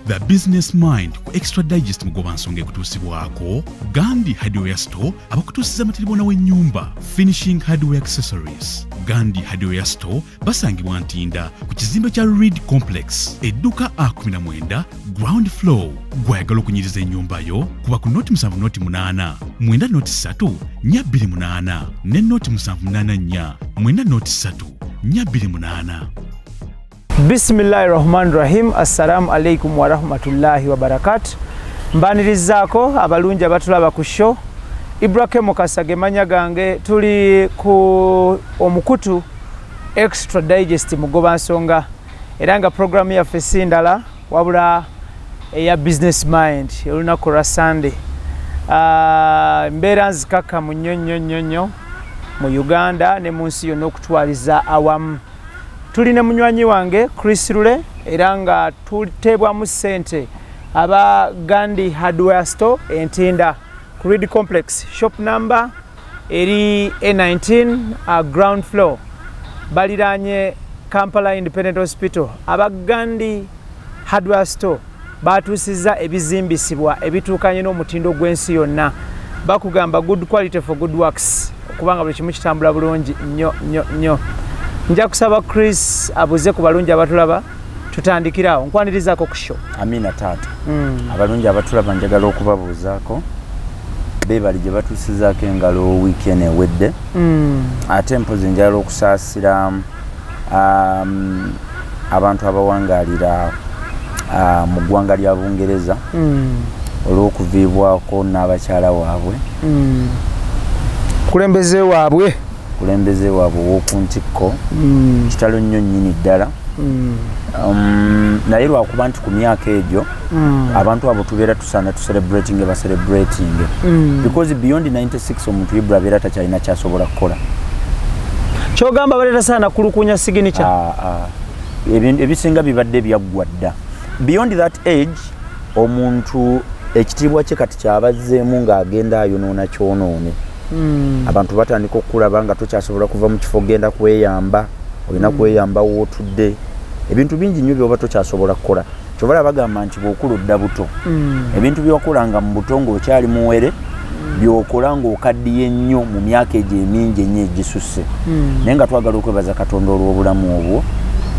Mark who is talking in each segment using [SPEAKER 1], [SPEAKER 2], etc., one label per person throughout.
[SPEAKER 1] The Business Mind ku Extra Digest mugobansonga ekutuusibwako, Gandhi Hardware Store abakutuusiza matiribona w'ennyumba, Finishing Hardware Accessories. Gandhi Hardware Store basangibwa Ntinda ku kizimbe kya Reed Complex, edduka A19, ground floor. Gwayagala okunyiriza ennyumba yo kuba ku noti 7 noti 8, mwenda noti 3 28, ne noti 784 mwenda noti 3 28.
[SPEAKER 2] Bismillahirrahmanirrahim. Assalamu alaikum wa rahmatullahi wa barakatuh. Mbanirizaako abalungi abatulaba ku show. Ibrahim Kasage manya gange, tuli ku omukutu Extra Digest mugobansonga. Era nga program ya fesindala wabula ya Business Mind olunaku lwa Sunday. Mbeera nzikaka mu nnyo mu Uganda ne mu nsi yonna okutwaliza awamu. Tuli ne munywanyi wange Chris LULE era nga tuteebwamu ssente aba Gandhi Hardware Store Ntinda ku Reed Complex, shop number eri A19 ground floor, baliranye Kampala Independent Hospital. Aba Gandhi Hardware Store batusiza ebizimbisibwa ebituukanye n'omutindo gw'ensi yonna. Bakugamba good quality for good works, okubanga buli kimu kitambula bulungi nnyo. Nja kusaba Chris abuze ku balungi abatulaba tutandikirawo nkwanirizaako ku show.
[SPEAKER 3] Amina taata. Abalungi abatulaba njagala okubabuuzaako beebali gye batuusizaako engalo weekend ewedde. Ate mpozi njagala okusaasira abantu abawangaalira mu ggwanga lya Bungereza olw'okuviibwako n'abakyala waabwe.
[SPEAKER 2] Kulembeze waabwe w'okuntikko kitalo nnyo nnyini ddala. Naye lwakuba nti ku myaka egyo abantu abo tubeera tusaana tucelebrating because beyond 96 omuntu Ibra abeera takyalina kyasobola kukola. Kyogamba baleeta saana kulukunya signature.
[SPEAKER 3] Ebisinga bibadde byaggwa dda. Beyond that age omuntu ekitiibwa kye kati kyabazzeemu ng'agenda ayonoona kyonoone. Abantu batandika okulaba nga tokyasobola kuva mu kifo genda kweyamba, olina kweyamba w'otudde. Ebintu bingi nnyo by'oba tokyasobola kukola. Kyova bagamba nti bw'okuludda buto. Ebintu by'okolanga mu buto ng'okyali muwere by'okola ng'okaddiye nnyo mu myaka egyo emingi ennyo egisusse. Naye nga twagala okwebaza Katonda olw'obulamu obwo.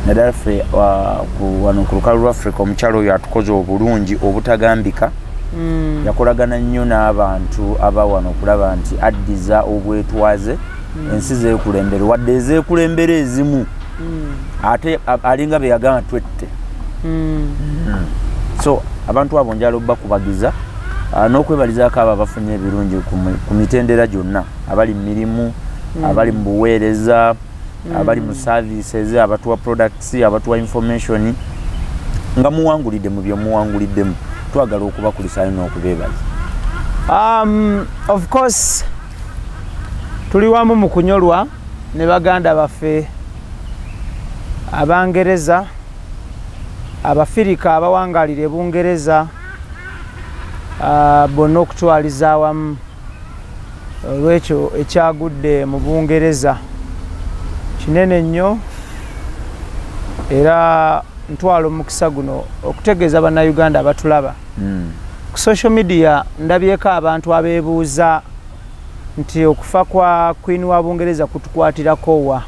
[SPEAKER 3] Naddala ffe wano ku lukalu lwa Africa omukyalo oyo atukoze obulungi obutagambika. Yakolagana nnyo n'abantu abawano okulaba nti addiza obwetwaze ensi zeekulembere wadde ezeekulembere ezimu ate alinga be yagamba twette. So abantu abo njalo bakubagiza n'okwebalizaako abo abafunye ebirungi ku mitendera gyonna, abali mu mirimu, abali mu buweereza, abali mu services, abatuwa products, abatuwa information, nga muwangulidde mu byo muwanguliddemu. Twagala okubakulisayo n'okubeebaza.
[SPEAKER 2] Of course tuli wamu mu kunyolwa ne baganda baffe Abangereza, Abafirika abawangaalira e Bungereza bonna okutwaliza awamu olw'ekyo ekyagudde mu Bungereza kinene nnyo, era ntwala omukisa guno okutegeeza bannayuganda abatulaba. Ku social media ndabyeko abantu abeebuuza nti okufa kwa Queen wa Bungereza kutukwatirako wa.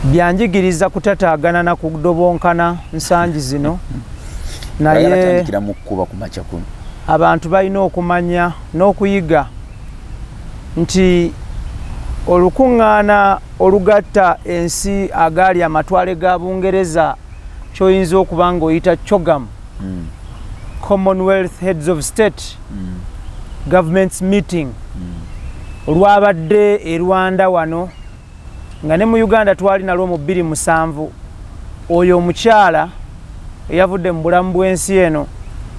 [SPEAKER 2] Byanjigiriza kutataagana na kudobonkana nsangi zino, naye abantu balina okumanya n'okuyiga nti olukuŋŋaana olugatta ensi agali amatwale ga Bungereza kyoyinza okuba ng'oyita CHOGM, Commonwealth Heads of State Governments Meeting, olwabadde e Rwanda wano, nga ne mu Uganda twali nalwo mu 2007. Oyo omukyala eyavudde mu bulamu bw'ensi eno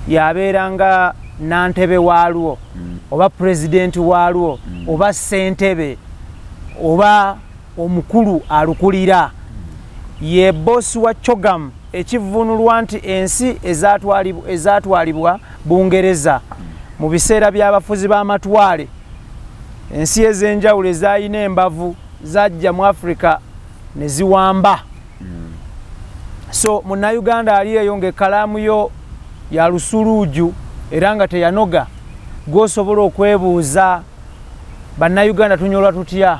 [SPEAKER 2] yabeeranga nantebe waalwo oba pulezidenti waalwo oba ssentebe oba omukulu alukulira, ye bosi wa CHOGM, ekivunulwa nti ensi ezatwalibwa Bungereza mu biseera by'abafuzi b'amatwale, ensi ez'enjawulo ezayina embavu zajja mu Africa ne ziwamba. So munnayuganda ali eyo ng'ekkalaamu yo ya lusuluuju era nga teyanoga gw'osobola okwebuuza bannayuganda tunyolwa tutya?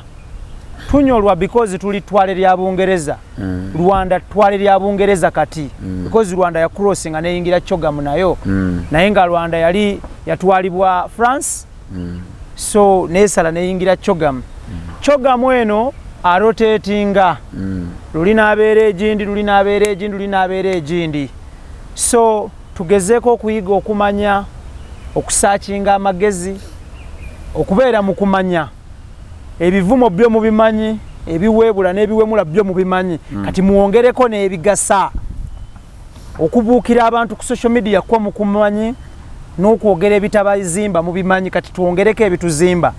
[SPEAKER 2] Tunyolwa because tuli ttwale lya Bungereza. Rwanda ttwale lya Bungereza kati because Rwanda ya crossing aneyingira Chogamu nayo naye nga Rwanda yali yatwalibwa France so nesala neyingira Chogamu. Chogamu eno arotatinga lulina abeera egindi lulina abeera egindi lulina abeera egindi. So tugezeeko okuyiga okumanya okusaakinga amagezi okubeera mu kumanya ebivumo byo mubimanyi ebiweebula n'ebiwemula byo mubimanyi kati muwongereko n'ebigasa okubuukira abantu ku social media kwa mukumanyi n'okwogera ebitabazimba mubimanyi kati tuwongereko ebituzimba.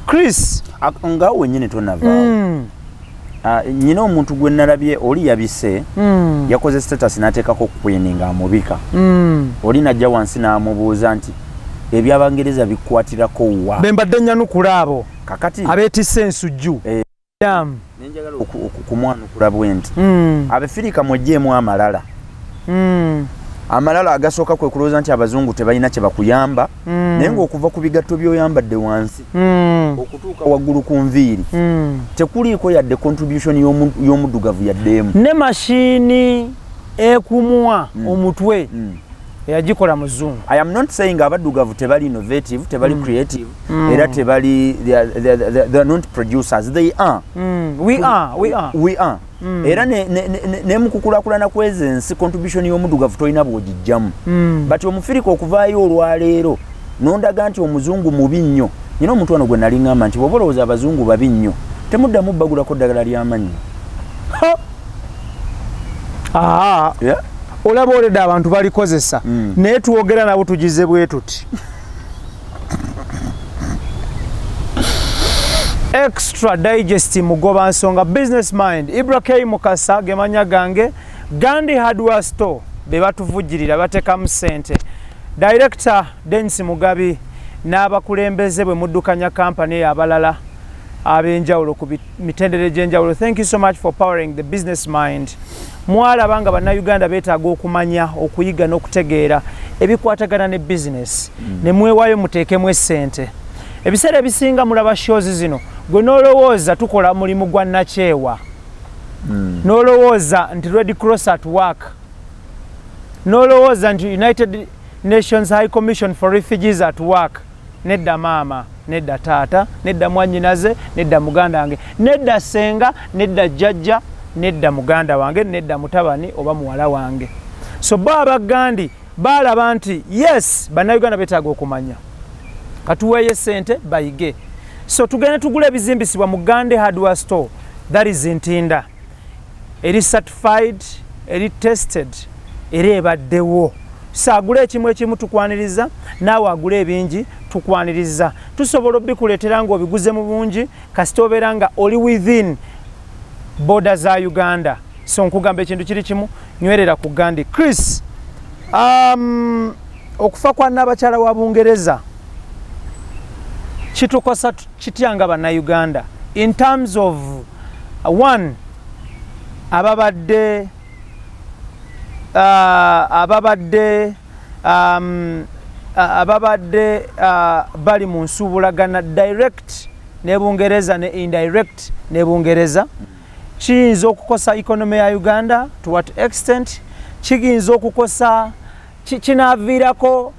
[SPEAKER 2] Chris
[SPEAKER 3] nga wenyine tonavaawo nyina omuntu gwe nalabye oli yabise yakoze status n'ateekako Queen nga amubika oli najja wansi n'amubuuza nti ebyabangereza bikwatirako wa
[SPEAKER 2] bembadde nyanukula abo
[SPEAKER 3] kakati
[SPEAKER 2] abeetisse ensujju
[SPEAKER 3] nenjagala okumwanukula bwenti abafirika mujjeemu amalala amalala agasooka kwe kulowooza nti abazungu tebalina kye bakuyamba naye ng'okuva ku bigatto by'oyambadde wansi okutuuka waggulu ku nviiri tekuliiko yadde contribution y'omuddugavu yaddeemu
[SPEAKER 2] ne mashini ekumwa omutwe yagikola muzungu.
[SPEAKER 3] I am not saying abaddugavu tebali innovative tebali creative era tebali they are not producers, they are
[SPEAKER 2] we are
[SPEAKER 3] era ne mukukulakulana kweze ensi contribution y'omuddugavu toyina bw'ogijjamu but omufirika okuvaayo olwaleero nondaga nti omuzungu mubi nnyo. Nyina omuntu wano gwe nali ngamba nti bw'oba olowooza abazungu babi nnyo temuddamu bbagulako ddagala ly'amannyo.
[SPEAKER 2] Olaba oledde abantu balikozesa naye tuwogera nabo tugize bwe tuti. Extra digest mugoba nsonga business mind Ibra K Mukasa gemanya gange Gandhi Hardware Store be batuvujjirira batekamu ssente. Director Dennis Mugabi n'abakulembeze bwe muddukanya company abalala ab'enjawulo ku mitendere gy'enjawulo. Thank you so much for powering the business mind. Mwalabanga bannayuganda beetaaga okumanya okuyiga n'okutegeera ebikwatagana ne business ne mwewaayo muteekemu essente. Ebiseera ebisinga mulaba shows zino gwe n'olowooza tukola mulimu gwa nakyewa n'olowooza nti Red Cross at work n'olowooza nti United Nations High Commission for Refugees at work. Nedda maama, nedda taata, nedda mwannyinaze, nedda muganda wange, nedda senga, nedda jjajja, nedda muganda wange, nedda mutabani oba muwala wange. So baba Gandhi balaba nti yes bannayuganda beetaaga okumanya katuweeye ssente bayige. So tugenda tugula ebizimbisibwa mu Gandhi Hardware Store that is Ntinda eri certified eri tested era ebaddewo. Saagula ekimu tukwaniriza naawe agula ebingi tukwaniriza. Tusobola obikuleetera nga obiguze mu bungi kasita obeera nga oli within border za Uganda. So nkugamba ekintu kiri kimu nywerera ku Gandhi. Chris okufa kwa nnabakyala wa Bungereza kitukosa kityanga bannayuganda in terms of one ababadde bali mu nsuubulagana direct ne Bungereza ne indirect ne Bungereza kiyinza okukosa economy ya Uganda to what extent kiyinza okukosa kinaaviirako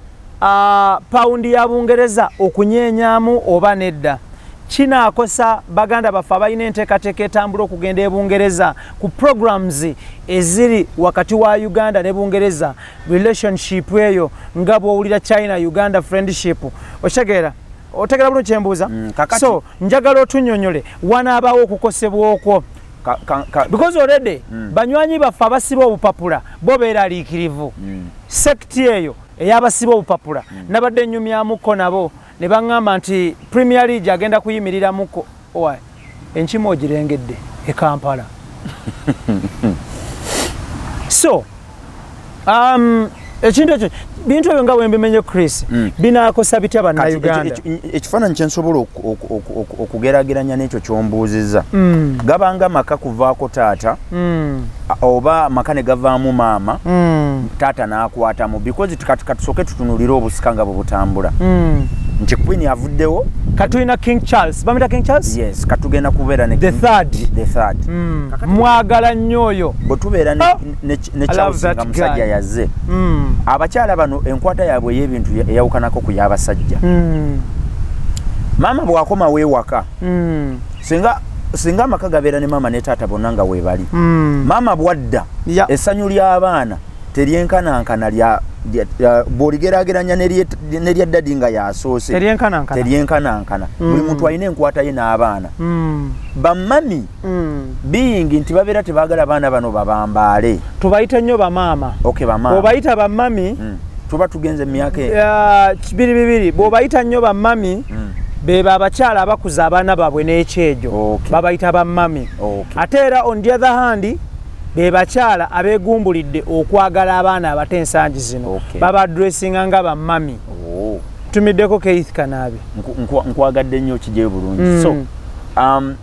[SPEAKER 2] paundi ya Bungereza okunyeenyaamu oba nedda kinaakosa baganda baffe abalina enteekateeka etambula okugenda e Bungereza ku programs eziri wakati wa Uganda ne Bungereza relationship eyo nga bw'owulira China Uganda friendship otegera bulungi kyembuuza so njagala otunnyonnyole wanaabaawo okukosebwa okwo because already banywanyi baffe abasiba obupapula bo beeraliikirivu sekiti eyo ey'abasiba obupapula nabadde nnyumyamuko nabo ne baŋŋamba nti Premier League agenda kuyimiriramuko enkima ogirengedde e Kampala. So ekintu ekyo bintu ebyo nga bwembimenye Chris binaakosa bitya bannayuganda
[SPEAKER 3] ekifaananyi kyensobola okugerageranya n'ekyo kyombuuziza gabanga maka kuvaako taata oba maka ne gavaamu maama taata n'akwatamu because katusooke tutunulire obusika nga bwe butambula nti Queen avuddewo
[SPEAKER 2] katulina King Charles bamita King Charles
[SPEAKER 3] yes katugenda kubeera ne
[SPEAKER 2] the third mwagala nnyo oyo
[SPEAKER 3] bwe tubeera ne Charles nga musajja yazze abakyala bano enkwata yaabwe ey'ebintu eyawukanako ku y'abasajja maama bw'akoma weewaka singa amaka gabeera ne maama ne taata bonna nga weebali maama bwadda essanyu ly'abaana teryenkanankana bw'oligerageranya n'erya ddadi nga yasoose teryenkanankana buli muntu alina enkwata ye n'abaana bammami biyingi nti babeera tebaagala abaana bano babambaale
[SPEAKER 2] tubayita nnyo bamaama bw'obayita bammami
[SPEAKER 3] tuba tugenze mu myaka
[SPEAKER 2] bibiri bw'obayita nnyo bammami beba abakyala abakuza abaana baabwe n'ekyejo babayita bammami ate era on the other hand be bakyala abeegumbulidde okwagala abaana abato ensangi zino baba dressinga nga bammami tumiddeko Keith Kanabi
[SPEAKER 3] nkwagadde nnyo kijje bulungi so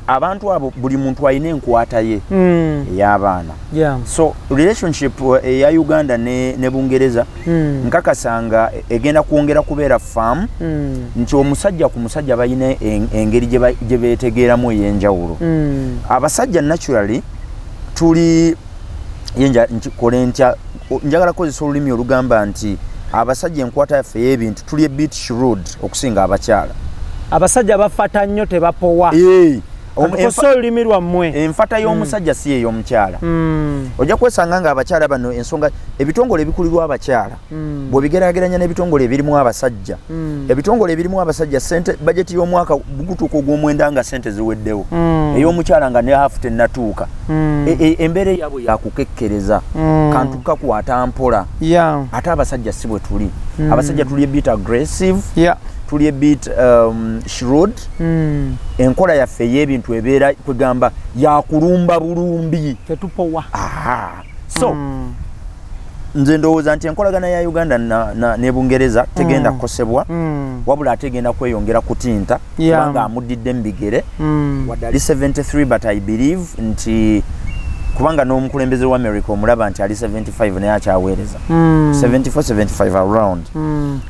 [SPEAKER 3] abantu abo buli muntu alina enkwata ye ey'abaana so relationship eya Uganda ne Bungereza nkakasanga egenda kwongera kubeera farm nti omusajja ku musajja balina engeri gye beetegeeramu ey'enjawulo abasajja naturally tuli yenja nkikole ntya njagala kozesa olulimi olugamba nti abasajja enkwata yaffe y'ebintu tuli bit shrewd okusinga abakyala
[SPEAKER 2] abasajja bafata nnyo tebapowa olulimi lwammwe
[SPEAKER 3] enfata y'omusajja si ey'omukyala ojja kwesanga nga abakyala bano ensonga ebitongole ebikulirwa abakyala bw'obigeraageranya n'ebitongole ebirimu abasajja ebitongole ebirimu abasajja sente bajeti y'omwaka gutuuka ogw'omwenda nga sente ziweddewo ey'omukyala nga ne hafu tennatuuka embeera yaabwe yakukekkereza kantu kakwata mpola ate abasajja si bwe tuli abasajja tuli ebit aggressive tuli ebit shrewd enkola yaffe ey'ebintu ebeera kwegamba yakulumba bulumbi
[SPEAKER 2] tetupowa
[SPEAKER 3] so nze ndowooza nti enkolagana ya Uganda ne Bungereza tegenda kukosebwa wabula ategenda kweyongera kutinta kubanga amuddidde mu bigere wadde ali 73 but I believe nti kubanga n'omukulembeze wa America omulaba nti ali 75 naye akyaweereza 74-75 around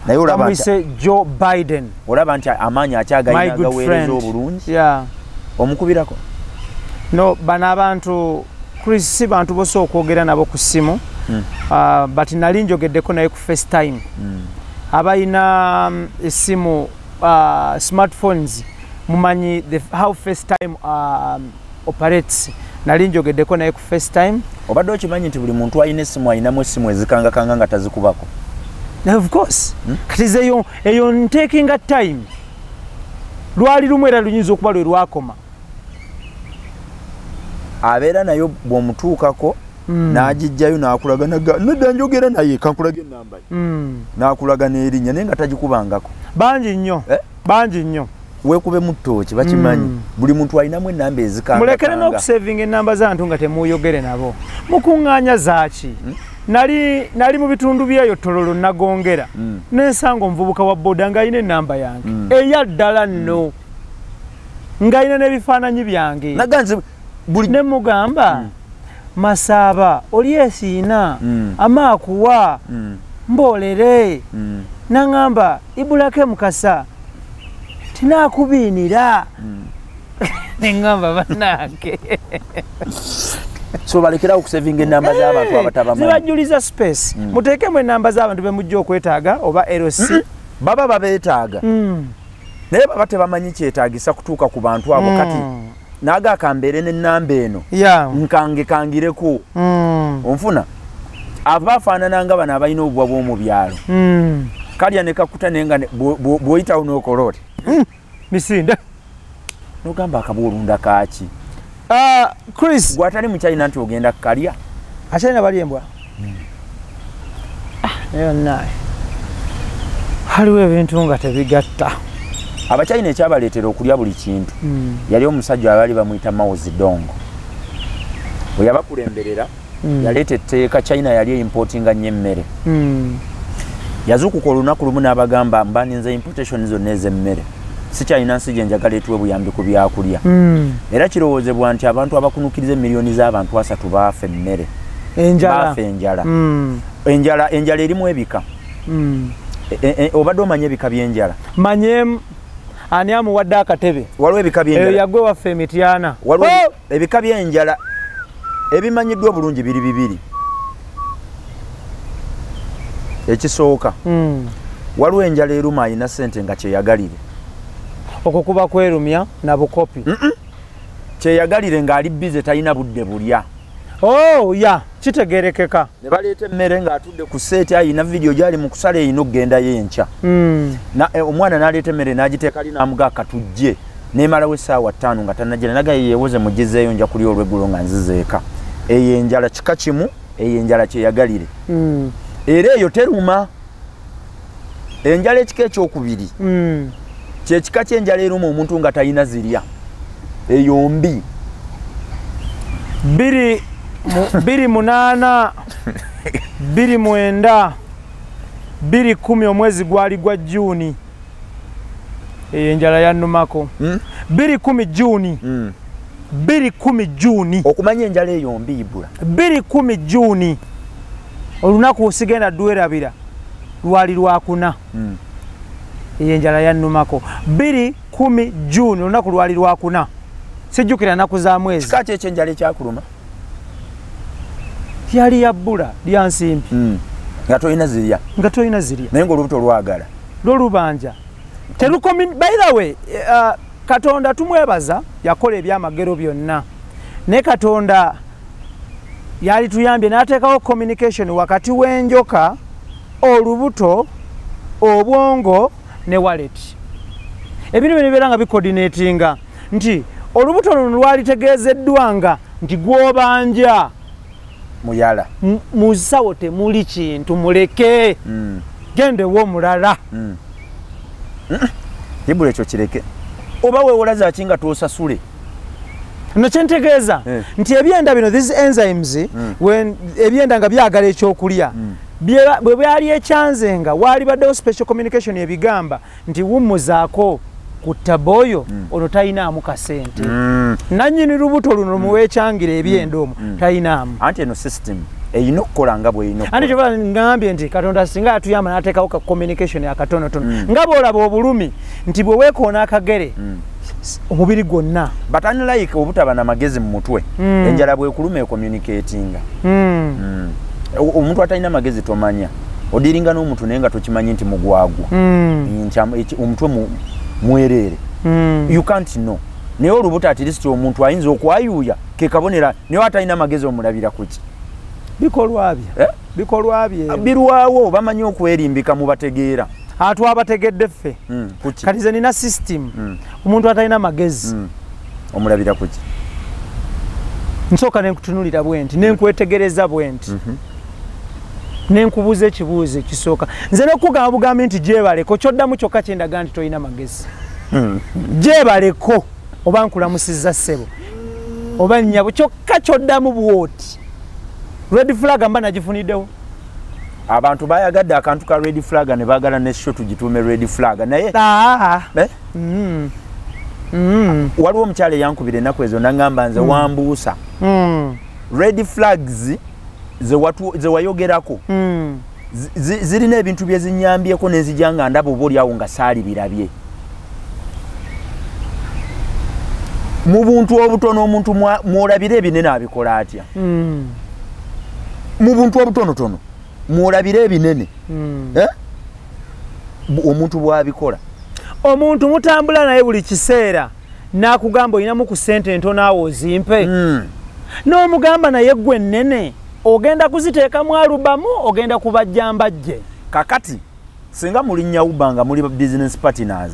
[SPEAKER 3] naye olaba nti
[SPEAKER 2] Joe Biden
[SPEAKER 3] olaba nti amaanyi akyagayina gaweereza obulungi omukubirako
[SPEAKER 2] no bano abantu Chris si bantu boso okwogera nabo ku ssimu but nali njogeddeko naye ku FaceTime abayina essimu smartphones mumanyi how FaceTime operates nali njogeddeko naye ku FaceTime
[SPEAKER 3] obadde okimanyi nti buli muntu alina essimu alinamu essimu ezikangakanga nga tazikubako
[SPEAKER 2] of course kati eyo ntakinga time lwali lumu era luyinza okuba lwe lwakoma abeera
[SPEAKER 3] nayo bw'omutuukako n'agijjayo n'akulaga nedda njogera naye kankulaga ennamba n'akulaga n'erinnya naye nga tagikubangako
[SPEAKER 2] bangi nnyo
[SPEAKER 3] weekube mu ttooki bakimanyi buli muntu alinamu ennamba ezikanga
[SPEAKER 2] mulekere n'okusavinga ennamba z'abantu nga temuyogere nabo mukuŋŋaanya zaaki nali mu bitundu byeyo Tololo nagongera n'ensanga omuvubuka wa boda ng'alina ennamba yange eya ddala nno ng'alina n'ebifaananyi byange ne mugamba Masaba oli esiina amaakuwa mboolere nangamba ibulake mukasa tinakubiinira nengamba bannange
[SPEAKER 3] so balekera okusavinga ennamba z'abantu abatabamanyi
[SPEAKER 2] zibajuliza space muteekemu ennamba z'abantu be mujja okwetaaga oba LC
[SPEAKER 3] baba babeetaaga naye baba tebamanyi kyetaagisa kutuuka ku bantu abo kati naga akambeere n'ennamba eno nkangireko onfuna abafaanana nga bano abalina obubwa bw'omu byalo kalya ne kakuta naye nga bw'oyitawo n'okola oti
[SPEAKER 2] misinde
[SPEAKER 3] n'ogamba akabuulunda kaaki
[SPEAKER 2] Chris
[SPEAKER 3] gwatali mu China nti ogenda kukalya
[SPEAKER 2] Achina bali embwa naye naye haliwo ebintu nga tebigatta
[SPEAKER 3] Abachina ekyabaleetera okulya buli kintu yali omusajja abali bamuyita Mao Zedong bwe yabakulemberera yaleeta etteeka China yali importinga nnyo emmere yazuukuka olunaku lumu n'abagamba mbaninze importation zonna ez'emmere si China nsi gye njagala etuwe buyambi ku byakulya era kirowoozebwa nti abantu abakunukiriza emiliyoni z'abantu 3 baafa emmere baafa enjala erimu ebika obadde omanye ebika by'enjala
[SPEAKER 2] manye ani amuwadde akatebe
[SPEAKER 3] waliwo ebika by'enjala
[SPEAKER 2] yagwe waffe emityana
[SPEAKER 3] waliwo ebika by'enjala ebimanyiddwa bulungi biri bibiri ekisooka waliwo enjala eruma alina ssente nga kyeyagalire
[SPEAKER 2] okwo kuba kwerumya na bukopi
[SPEAKER 3] kyeyagalire ng'ali bize talina budde bulya
[SPEAKER 2] ya kitegerekeka
[SPEAKER 3] ne baleeta emmere ng'atudde ku seeti ayina vidiyo gyali mu kusala eyina okgendayo enkya omwana n'aleeta emmere n'agiteeka ali n'amuga akatujje n'emalawo essaawa 5 nga tannagenda naga yeewoze mugizeeyo nja kuli olweggulo nga nzizeeka eyo enjala kika kimu eyo enjala kyeyagalire era eyo teruma enjala ekika ekyokubiri kyekika ky'enjala eruma omuntu nga talina zirya eyo mbi
[SPEAKER 2] 28 29 2010 omwezi gwali gwa Juni eyo enjala yannumako 2010 Juni 2010 Juni
[SPEAKER 3] okumanya enjala eyo mbi ibula
[SPEAKER 2] 2010 Juni olunaku osigenda dwerabira lwali lwakuna eyo enjala yannumako 2010 Juni olunaku lwali lwakuna sijjukira nnaku za mwezi
[SPEAKER 3] kika ki ekyenjala ekyakuluma
[SPEAKER 2] yali yabbula lya nsimbi
[SPEAKER 3] nga tolina zirya
[SPEAKER 2] naye
[SPEAKER 3] ng'olubuto lwagala
[SPEAKER 2] lwolubanja by the way Katonda tumwebaza yakola ebyamagero byonna ne Katonda yali tuyambye n'ateekawo communication wakati w'enjoka olubuto obwongo ne wallet ebintu bino bibeera nga bicoordinatinga nti olubuto luno lwalitegeezeddwanga nti gw'obanja
[SPEAKER 3] muyala
[SPEAKER 2] musawo temuli kintu muleke gendewo omulala
[SPEAKER 3] ibula ekyo kireke oba weewola zaaki nga tosasule
[SPEAKER 2] nakyentegeeza nti ebyenda bino these enzymes ebyenda nga byagala ekyokulya bwe byali ekyanzenga waali baddewo special communication ebigamba nti wummuzaako ku taboyo ono tayinaamu kasente nannyini lubuto luno muweekyangira ebyenda omwo tayinaamu
[SPEAKER 3] anti eno system eyina okukola nga bweyina
[SPEAKER 2] anti kyoba ngambye nti Katonda singa atuyamba n'ateekawo ka communication akatonotono nga bw'olaba obulumi nti bwe weekoona akagere omubiri gwonna
[SPEAKER 3] but unlike obutaba n'amagezi mu mutwe enjala bwekuluma ecommunicatinga omuntu atalina magezi tomanya odiringa n'omuntu naye nga tokimanyi nti mugwagwa omutwe mwereere you can't know naye olubuto at least omuntu ayinza okwayuuya ke kabonera naye atalina magezi omulabira kuki
[SPEAKER 2] bikolwa bye
[SPEAKER 3] birwawo bamanyi okwerimbika mu bategeera
[SPEAKER 2] twabategedde ffe kati ze nina system omuntu atalina magezi
[SPEAKER 3] omulabira kuki
[SPEAKER 2] nsooka nenkutunulira bwenti nenkwetegereza bwenti nenkubuuza ekibuuzo ekisooka nze nekugamba bugambi nti gyebaleko kyoddamu kyokka kyendaga nti tolina magezi gyebaleko oba nkulamusizza ssebo oba nnyabo kyokka kyoddamu bwoti red flag mba nagifuniddewo
[SPEAKER 3] abantu bayagadde akantu ka red flag ne baagala nesho tugituume red flag naye waliwo omukyala eyankubira ennaku ezo nagamba nze wambuusa red flags ze wayogerako zirina ebintu bye zinyambyeko nenzija nga ndaba oba oliawo nga saali birabye mu buntu obutono omuntu mwolabira ebinene abikola atya mu buntu obutonotono mwolabira ebinene omuntu bwabikola
[SPEAKER 2] omuntu mutambula naye buli kiseera nakugamba olinamu ku sente ntono awo ozimpe n'omugamba naye gwe nnene ogenda kuziteekamu alubamu ogenda kubajjambajje
[SPEAKER 3] kakati singa muli nnyawuba nga muli business partners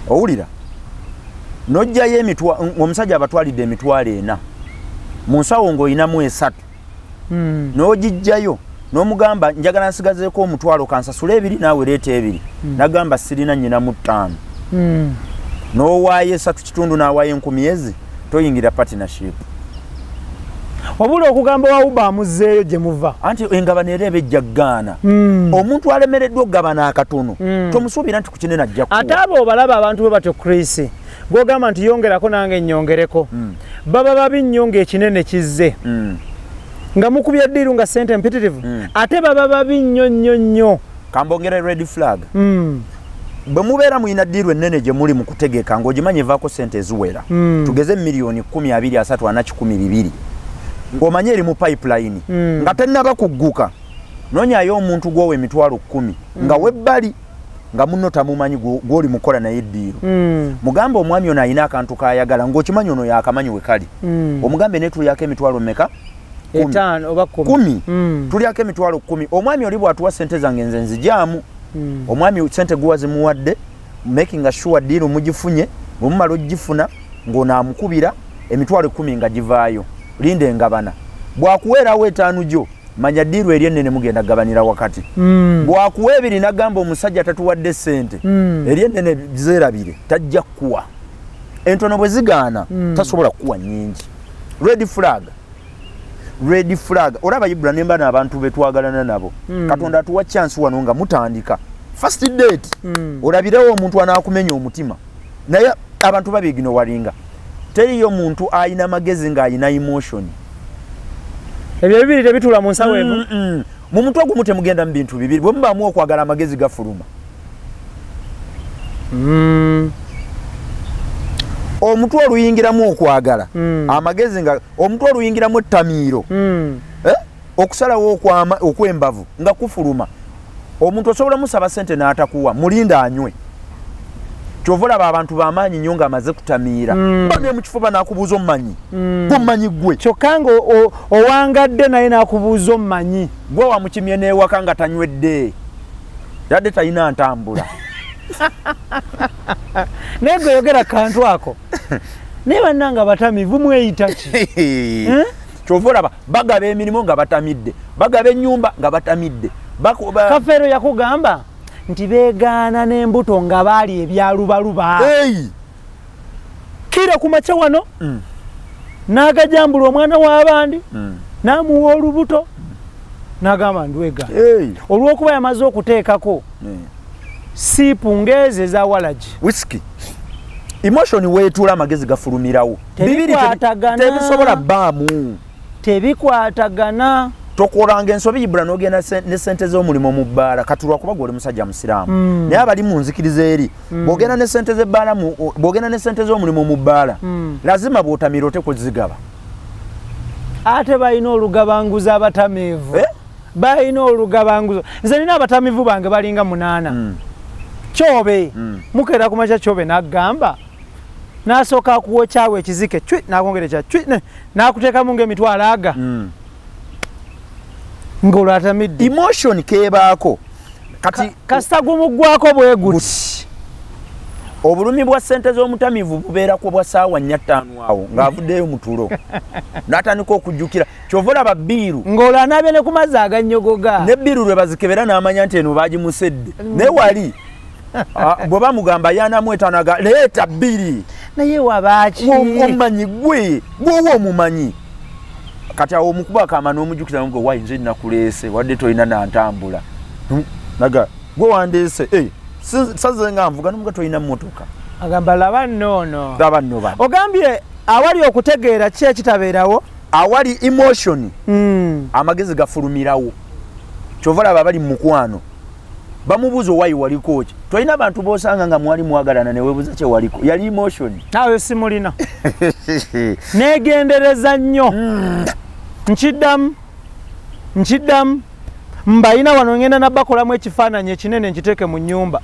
[SPEAKER 3] owulira n'ojjayo omusajja abatwalidde emitwalo 4 mu nsawo ng'olinamu 3 n'ogijjayo n'omugamba njagala nsigazeeko omutwalo kansasula 2 naawe leeta 2 nagamba sirina nnyinamu 5 n'owaayo 3 kitundu n'awaayo 10,000 toyingira partnership
[SPEAKER 2] wabula okugamba wawuba amuzzeeyo gye muva
[SPEAKER 3] anti engabana era ebejja ggaana omuntu alemereddwa okugabana akatono tomusuubira nti ku kinene ajja kuwa
[SPEAKER 2] ate abo obalaba abantu bwe batyo Chris gwogamba nti yongerako nange nnyongereko baba babi nnyo ng'ekinene kizze nga mukubya ddiiru nga sente mpitirivu ate baba babi nnyo nnyo nnyo
[SPEAKER 3] kambongera red flag bwe mubeera muyina ddiiru ennene gye muli mu kutegeka ng'ogimanyi evaako sente eziwera tugeze miliyoni 10, 20, 30, 40, 200 ng'omanye eri mu pipeline nga tennaba kugguka noonyayo omuntu gwowa emitwalo 10 nga webbali nga munno tamumanyi gw'oli mukola naye eddiiru mugambe omwami ono alina akantu kayagala ng'okimanyi ono yakamanyi we kali omugambe ne tuliyako emitwalo mmeka
[SPEAKER 2] 5 oba 10
[SPEAKER 3] tuliyako emitwalo 10 omwami oli bw'atuwa sente zange nze nzijaamu omwami sente guwa zimuwadde making sure ddiiru mugifunye bwe mumala ogifuna ng'onaamukubira emitwalo 10 nga givaayo linda engabana bwakuweerawo 5 gyo manya ddiiru eri ennene mugenda gabanira wakati bwakuwa 2 nagamba omusajja tatuwadde sente eri ennene zeerabire tajja kuwa entono bwe zigaana tasobola kuwa nnyingi red flag olaba Ibra nemba n'abantu betwagalana nabo Katonda atuwa chance wano nga mutandika first date olabirewo omuntu anaakumenya omutima naye abantu babigino walinga teriyo muntu ayina magezi nga ayina emotion
[SPEAKER 2] ebyo bibiri tebitula mu nsawo evo
[SPEAKER 3] mu mutwe gumu temugenda mu bintu bibiri bwe muba okwagala amagezi gafuluma omutwe oluyingiramu okwagala amagezi nga omutwe oluyingiramu ettamiiro okusalawo okw'embavu nga kufuluma omuntu osobola musaba sente n'atakuwa mulinda anywe kyova olaba abantu b'amaanyi nnyo ng'amaze kutamiira bane mu kifuba n'akubuuza omumanyi gwomumanyi gwe
[SPEAKER 2] kyokka nga owangadde naye n'akubuuza omumanyi
[SPEAKER 3] gwe wamukimye n'ewaka nga tanywedde yadde talina ntambula
[SPEAKER 2] naye gwe yogera kantu ako naye bannanga batamivu mweyita ki
[SPEAKER 3] kyova olaba bagaba emirimu nga batamidde bagaba ennyumba nga batamidde
[SPEAKER 2] Kafeero yakugamba nti beegaana n'embuto nga baali ebyalubaluba kira ku makya wano n'agajambula omwana w'abandi n'amuwa olubuto n'agamba ndwegaana olw'okuba yamaze okuteekako siipu ngeze za walagi
[SPEAKER 3] whisky emotion weetuula amagezi gafulumirawo tebisobola bbaamu
[SPEAKER 2] tebikwatagana
[SPEAKER 3] tokolanga ensobi Ibra n'ogenda ne sente z'omulimu mu bbaala katulwa kuba gw'oli musajja musiraamu naye abali mu nzikiriza eri bw'ogenda ne sente z'ebbaala bw'ogenda ne sente z'omulimu mu bbaala lazima bw'otamira ote kuzigaba
[SPEAKER 2] ate balina olugabanguza abatamiivu balina olugabanguzo nze nina abatamiivu bange balinga 8 kyobe mukeera ku makya kyobe n'agamba n'asooka akuwokyawo ekizike cwi n'akwongera kya cwi n'akuteekamu ng'emitwalo aga ng'olwatamidde
[SPEAKER 3] emotion keebaako kati
[SPEAKER 2] kasita gumuggwako bwe guti
[SPEAKER 3] obulumi bwa sente z'omutamiivu bubeerako bwa ssaawa 4-5 awo ng'avuddeyo mu tulo n'atandika okujjukira kyova olaba bbiiru
[SPEAKER 2] ng'olwanabye ne ku mazzi agannyogoga
[SPEAKER 3] ne bbiiru lwe bazikebera n'amanya nti eno baagimusedde naye wali bwe bamugamba y'anamwetanaga leeta 2
[SPEAKER 2] naye wabaaki
[SPEAKER 3] omumanyi gwowa omumanyi kati awo omukuba akama n'omujjukira ngo wayi nze nakuleese wadde tolina nantambula naga gwe wandeese saze nga nvuga n'omuga tolina mmotoka
[SPEAKER 2] agamba laba nnono
[SPEAKER 3] ogambye
[SPEAKER 2] awali okutegeera ki ekitabeerawo
[SPEAKER 3] awali emotion amagezi gafulumirawo kyova olaba abali mu mukwano bamubuuza owayi waliko ki tolina abantu b'osanga nga mwali mwagalana ne weebuuza kye waliko yali emotion
[SPEAKER 2] awe simulina neegendereza nnyo nkiddamu mbalina wano ngenda nabakolamu ekifaananyi ekinene nkiteeke mu nnyumba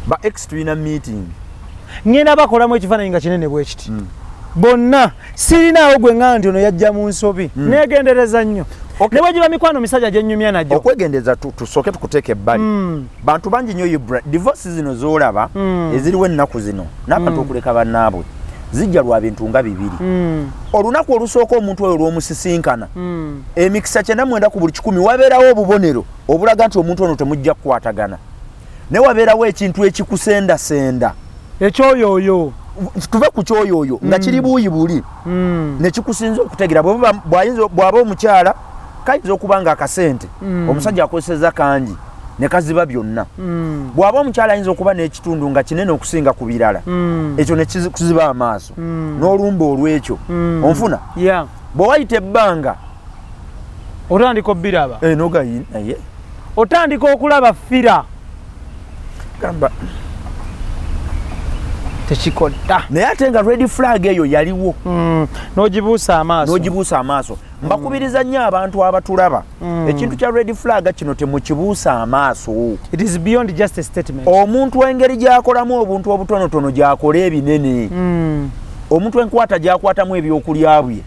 [SPEAKER 3] ba ex tulina meeting
[SPEAKER 2] ngenda bakolamu ekifaananyi nga kinene bwe kiti bonna sirinaawo gwe ŋŋamba nti ono yajja mu nsobi neegendereza nnyo ne bwegiba mikwano misajja gye nnyumya nagyo
[SPEAKER 3] okwegendereza tusooke tukuteeka ebbali bantu bangi nnyo Ibra divorce zino z'olaba eziriwo ennaku zino n'abantu okuleka bannaabwe zijja lwa bintu nga 2 olunaku olusooka omuntu oyo olw'omusisinkana emikisa 99 ku buli 100 wabeerawo obubonero obulaga nti omuntu ono temujja kukwatagana ne wabeerawo ekintu ekikusendasenda
[SPEAKER 2] ekyoyooyo
[SPEAKER 3] tuve ku kyoyoyo nga kiri buuyi buli ne kikusinza okutegira bw'aba omukyala kayinza okuba nga akasente omusajja akozeseza kangi ne kaziba byonna bw'aba omukyala ayinza okuba n'ekitundu nga kinene okusinga ku birala ekyo ne kiziba amaaso n'olumba olw'ekyo onfuna bwe wayita ebbanga
[SPEAKER 2] otandika obbiraba
[SPEAKER 3] nogaye
[SPEAKER 2] otandika okulaba fira
[SPEAKER 3] gamba
[SPEAKER 2] tekikotta
[SPEAKER 3] naye ate nga red flag eyo yaliwo
[SPEAKER 2] n'ogibuusa
[SPEAKER 3] amaaso mbakubiriza nnyo abantu abatulaba ekintu kya red flag kino temukibuusa amaaso.
[SPEAKER 2] It is beyond just a statement.
[SPEAKER 3] Omuntu engeri gy'akolamu obuntu obutonotono gy'akola ebinene omuntu enkwata gy'akwatamu ebyokulya bye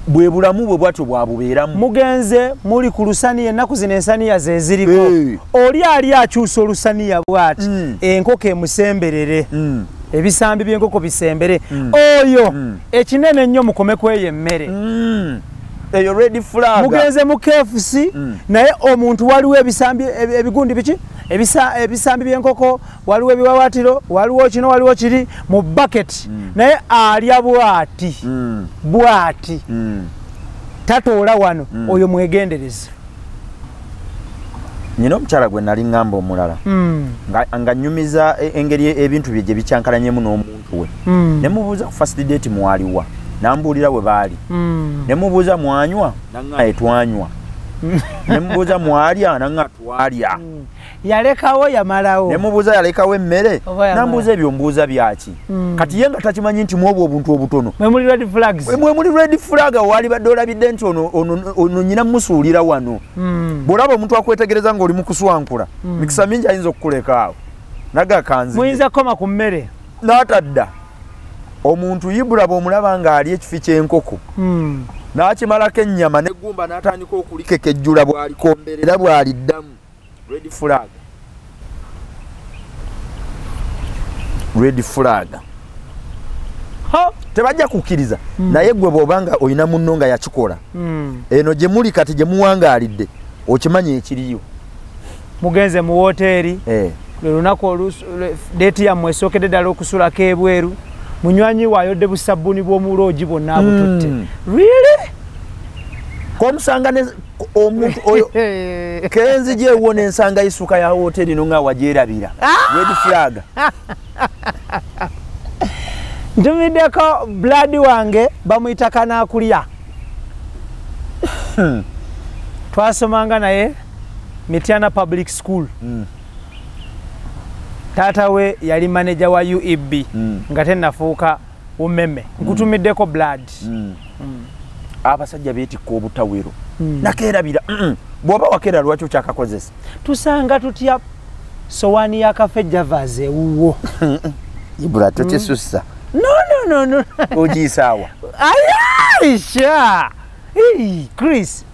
[SPEAKER 3] bwe bulamu bwe bwatyo bwabubeeramu.
[SPEAKER 2] Mugenze muli ku lusaniya ennaku zino ensaniya ze ziriko oli ali akyusa olusaniya bw'ati enkoko emusemberere ebisambi by'enkoko bisembere oyo ekinene ennyo mukome kweyo emmere
[SPEAKER 3] eyo red flag.
[SPEAKER 2] Mugenze mu KFC naye omuntu waliwo ebisambi ebigundi biki ebisambi by'enkoko waliwo ebiwawatiro waliwo kino waliwo kiri mu bucket naye alya bwati tatoola wano oyo mwegendereze.
[SPEAKER 3] Nino omukyala gwe nali ngamba omulala nga nnyumiza engeri ebintu bye gye bikyankalanyemu n'omuntu we ne mubuuza ku first date mwaliwa nambuulira we baali ne mubuuza mwanywa nangaye twanywa ne mubuuza mwalya nangaye twalya
[SPEAKER 2] yalekawo yamalawo
[SPEAKER 3] ne mubuuza yalekawo emmere nambuuza ebyo mbuuza byaki kati ye nga takimanyi nti mwobwo obuntu obutono
[SPEAKER 2] mwe muli red flags
[SPEAKER 3] mwe muli red flag wali badde olabidde nti ono nyina musuulira wano bw'olaba omuntu akwetegereza ng'oli mu kuswankula mikisa mingi ayinza okukuleka awo naga kanzi
[SPEAKER 2] muyinza kukoma ku mmere
[SPEAKER 3] n'atadda omuntu yibula bw'omulaba ng'ali ekifi ky'enkoko n'akimalako ennyama n'eggumba n'atandika okulikekejjula bw'alikomberera bw'aliddamu. Red flag. Red flag. Tebajja kukkiriza naye gwe bw'obanga olina munno nga yakikola eno gye muli kati gye muwangaalidde okimanya ekiriyo.
[SPEAKER 2] Mugenze mu woteeri lunaku deeti yammwe esookedde ddala okusulako ebweru munywanyi waayodde busabbuuni bw'omuloogi bwonna abututte. Really? Komusanga omuntu oyo kenzi gyewo n'ensanga isuka ya hoteeri no nga wagyerabira. Red flag. Ntumiddeko blood wange bamuyita kanaakulya twasomanga naye Mityana Public School taata we yali manager wa UEB nga tennafuuka umeme nkutumiddeko blood abasajja beetikka obutawero nakeerabira bw'oba wakeera lwaki okyakakozesa tusanga tutya sowaani y'akafe javaze ewuwo ibula tokisussa no ogiyisaawa ayaisha Chris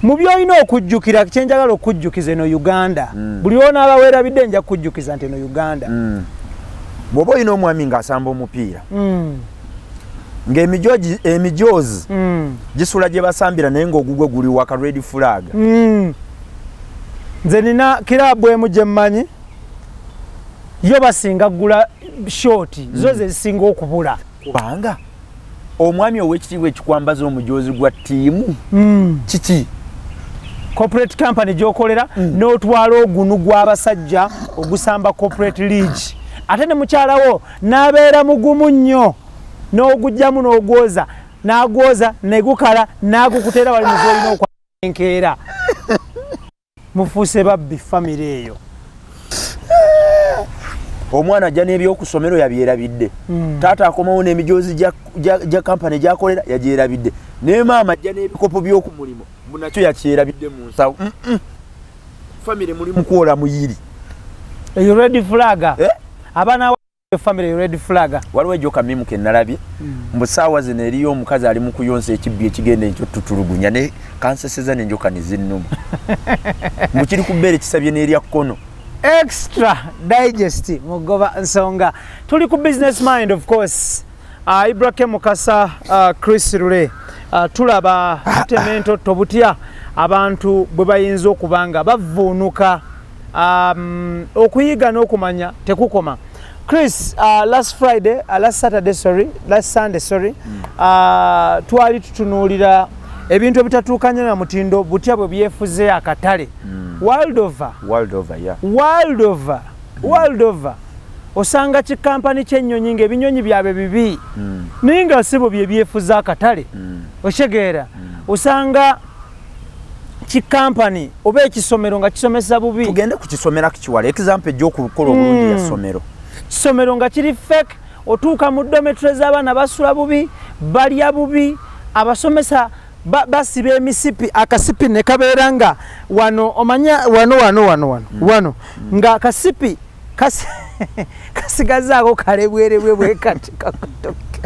[SPEAKER 2] mu byolina okujjukira kyenjagala okujjukiza eno Uganda buli onaaba weerabidde nja kujjukiza nti eno Uganda bw'oba olina omwami ng'asamba omupiira ng'emijoozi gisula gye basambira naye ng'ogugwe guli waka red flag. Nze nina kiraabu emu gye mmanyi yo basinga gula shoti zo ze zisinga okubula kubanga omwami ow'ekitiibwa ekikwambaza omujoozi gwa ttiimu kiki corporate company gy'okolera n'otwala ogunu gw'abasajja ogusamba corporate league ate ne mukyalawo n'abeera mugumu nnyo n'ogujjamu n'ogwoza n'agwoza negukala n'agukutera wali mu z'olina okwenkeera mufuuse babbi famire eyo. Omwana ajja n'ebyokusomero yabyerabidde taata akomawo n'emijoozi gya kampani gyakolera yagyerabidde ne maama ajja n'ebikopo by'oku mulimu bunakyo yakyerabidde mu nsawo famire muli mukwola muyiri eyo red flag abaana famire red flag. Waliwo ejjo kamimu ke nalabye mu ssaawa zino eriyo omukazi ali mu kuyonsa ekibbi ekigenda ekyo tutulugunya ne kanseseza n'enjoka ne zinnuma mu kiri ku bbeere kisabye n'erya kkono extra digest mugoba nsonga tuli ku business mind of course. Ibrahim Mukasa Chris Lule tulaba temento tobutya abantu bwe bayinza okubanga bavuunuka okuyiga n'okumanya tekukoma Chris, last Sunday, sorry, twali tutunuulira ebintu ebitatukanye na mutindo butya bwe byefuze akatale. World over. Osanga kikampani ky'ennyonyi ng'ebinyonyi byabe bibi. Ninga sibo bye byefuze akatale. Oshegeera. Osanga kikampani oba ekisomero nga kisomesa bubi.
[SPEAKER 3] Tugende ku kisomera kikiwala example gy'okukola obulungi ya somero.
[SPEAKER 2] Kisomero nga kiri fake, otuuka mu dormitories abaana basula bubi, balya bubi, abasomesa basiba emisipi, akasipi ne kabeera nga wano omanya wano nga akasipi kasigazaako kalebwerebwe kati kakutoke.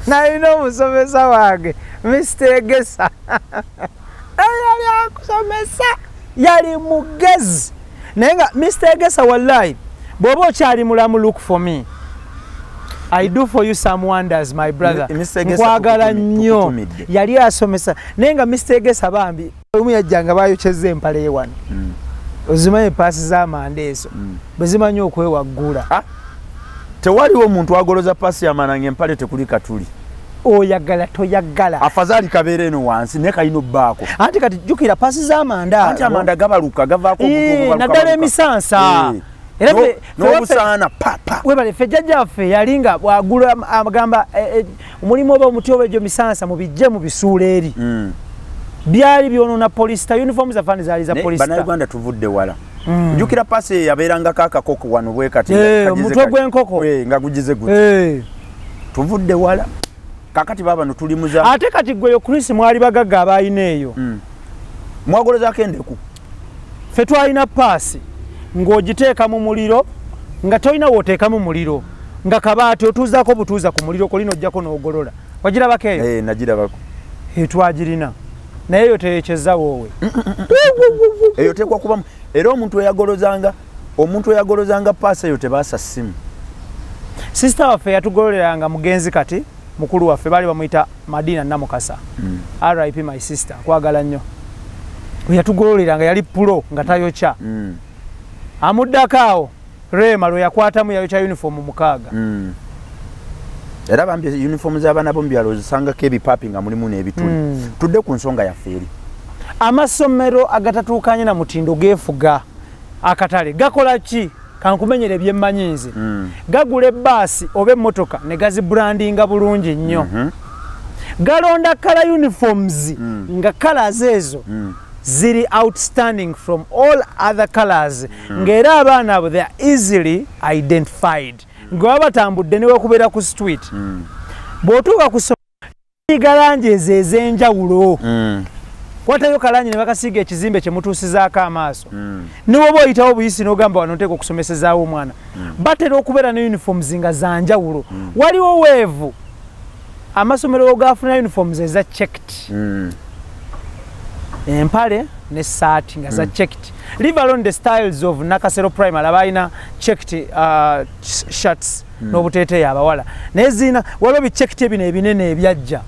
[SPEAKER 2] Nalina omusomesa wange Mr. Egesa yali akusomesa, yali mugezi naye nga Mr. Egesa wallahi bw'oba okyali mulamu, look for me. I do for you some wonders, my brother. Nkwagala nnyo. Yali asomesa naye nga Mr. Egesa bambi olumu yajjanga bayokyeza empale ye wano. Ozimanyi paasi z'amanda ezo bwe zimanyi okwewaggula.
[SPEAKER 3] Tewaliwo omuntu agoloza paasi y'amanda empale tekuli katuli.
[SPEAKER 2] Oyagala toyagala
[SPEAKER 3] afadhali kabeere eno wansi ne kayino bbaako.
[SPEAKER 2] Anti kati jjukira paasi z'amanda.
[SPEAKER 3] Anti amanda gabaluka gavaako obutuufu
[SPEAKER 2] naddala emisansa. Era
[SPEAKER 3] n'obusaana papa.
[SPEAKER 2] Webale ffe jjajjaffe yali nga bw'agula agamba omulimu oba omuti oba egyo misansa mubijje mu bisuula eri. Byali byonoona polisita, uniform zaffe zaali za polisita.
[SPEAKER 3] Bannayuganda tuvudde wala. Jjukira paasi yabeerangako akakoko wano bwe kati.
[SPEAKER 2] Omutwe gw'enkoko
[SPEAKER 3] nga gugize guti. Tuvudde wala. Kakati baba no tuli muza.
[SPEAKER 2] Ate kati gwe yo Chris mwali bagagga abayina eyo.
[SPEAKER 3] Mwagolozaako endeku.
[SPEAKER 2] Ffe twalina paasi ng'ogiteeka mu muliro nga tolina wooteeka mu muliro nga kabaati otuuzaako butuuza ku muliro kolina ojjako n'ogolola. Wagirabako eyo?
[SPEAKER 3] Nagirabako.
[SPEAKER 2] Twagirina naye yo teyekyeza woowe.
[SPEAKER 3] Eyo tekwa kubamu. Era omuntu eyagolozanga paasi eyo tebaasa ssimu.
[SPEAKER 2] Sister waffe yatugololeranga mugenzi kati mukulu waffe baali bamuyita Madina Namukasa. RIP my sister, kwagala nnyo. Yatugololeranga yali pulo nga tayokya. Amuddako awo Rema lwe yakwatamu yayokya uniform mukaaga.
[SPEAKER 3] Era bambi uniform z'abaana bo mu byalo ozisangako ebipapi nga mulimu n'ebituli. Tudde ku nsonga yaffe eri.
[SPEAKER 2] Amasomero agatatuukanye na mutindo geefuga akatale gakola ki? Kankumenyere byemmanyi nze. Gagula ebbaasi oba emmotoka ne gazibrandinga bulungi nnyo. Galonda kala uniforms nga colors ezo ziri outstanding from all other colors. Ng'era abaana abo they are easily identified. Nga batambudde ne wekubeera ku street. Bw'otuuka ku galangi ezo ez'enjawulo. Watayo kalanyi ne bakasiiga ekizimbe kye mutuusizaako amaaso. Niwoba oyitawo buyisi n'ogamba wano nteeka okusomesezaawo omwana. Batera okubeera ne uniforms nga za njawulo. Waliwo weevu amasomero ogaafuna uniforms eza checked. Empale ne saati nga za checked. Leave alone the styles of Nakasero Primary abaina checked shirts n'obuteeteeyi abawala. Naye zina waliwo bichecked ebino ebinene ebyajja.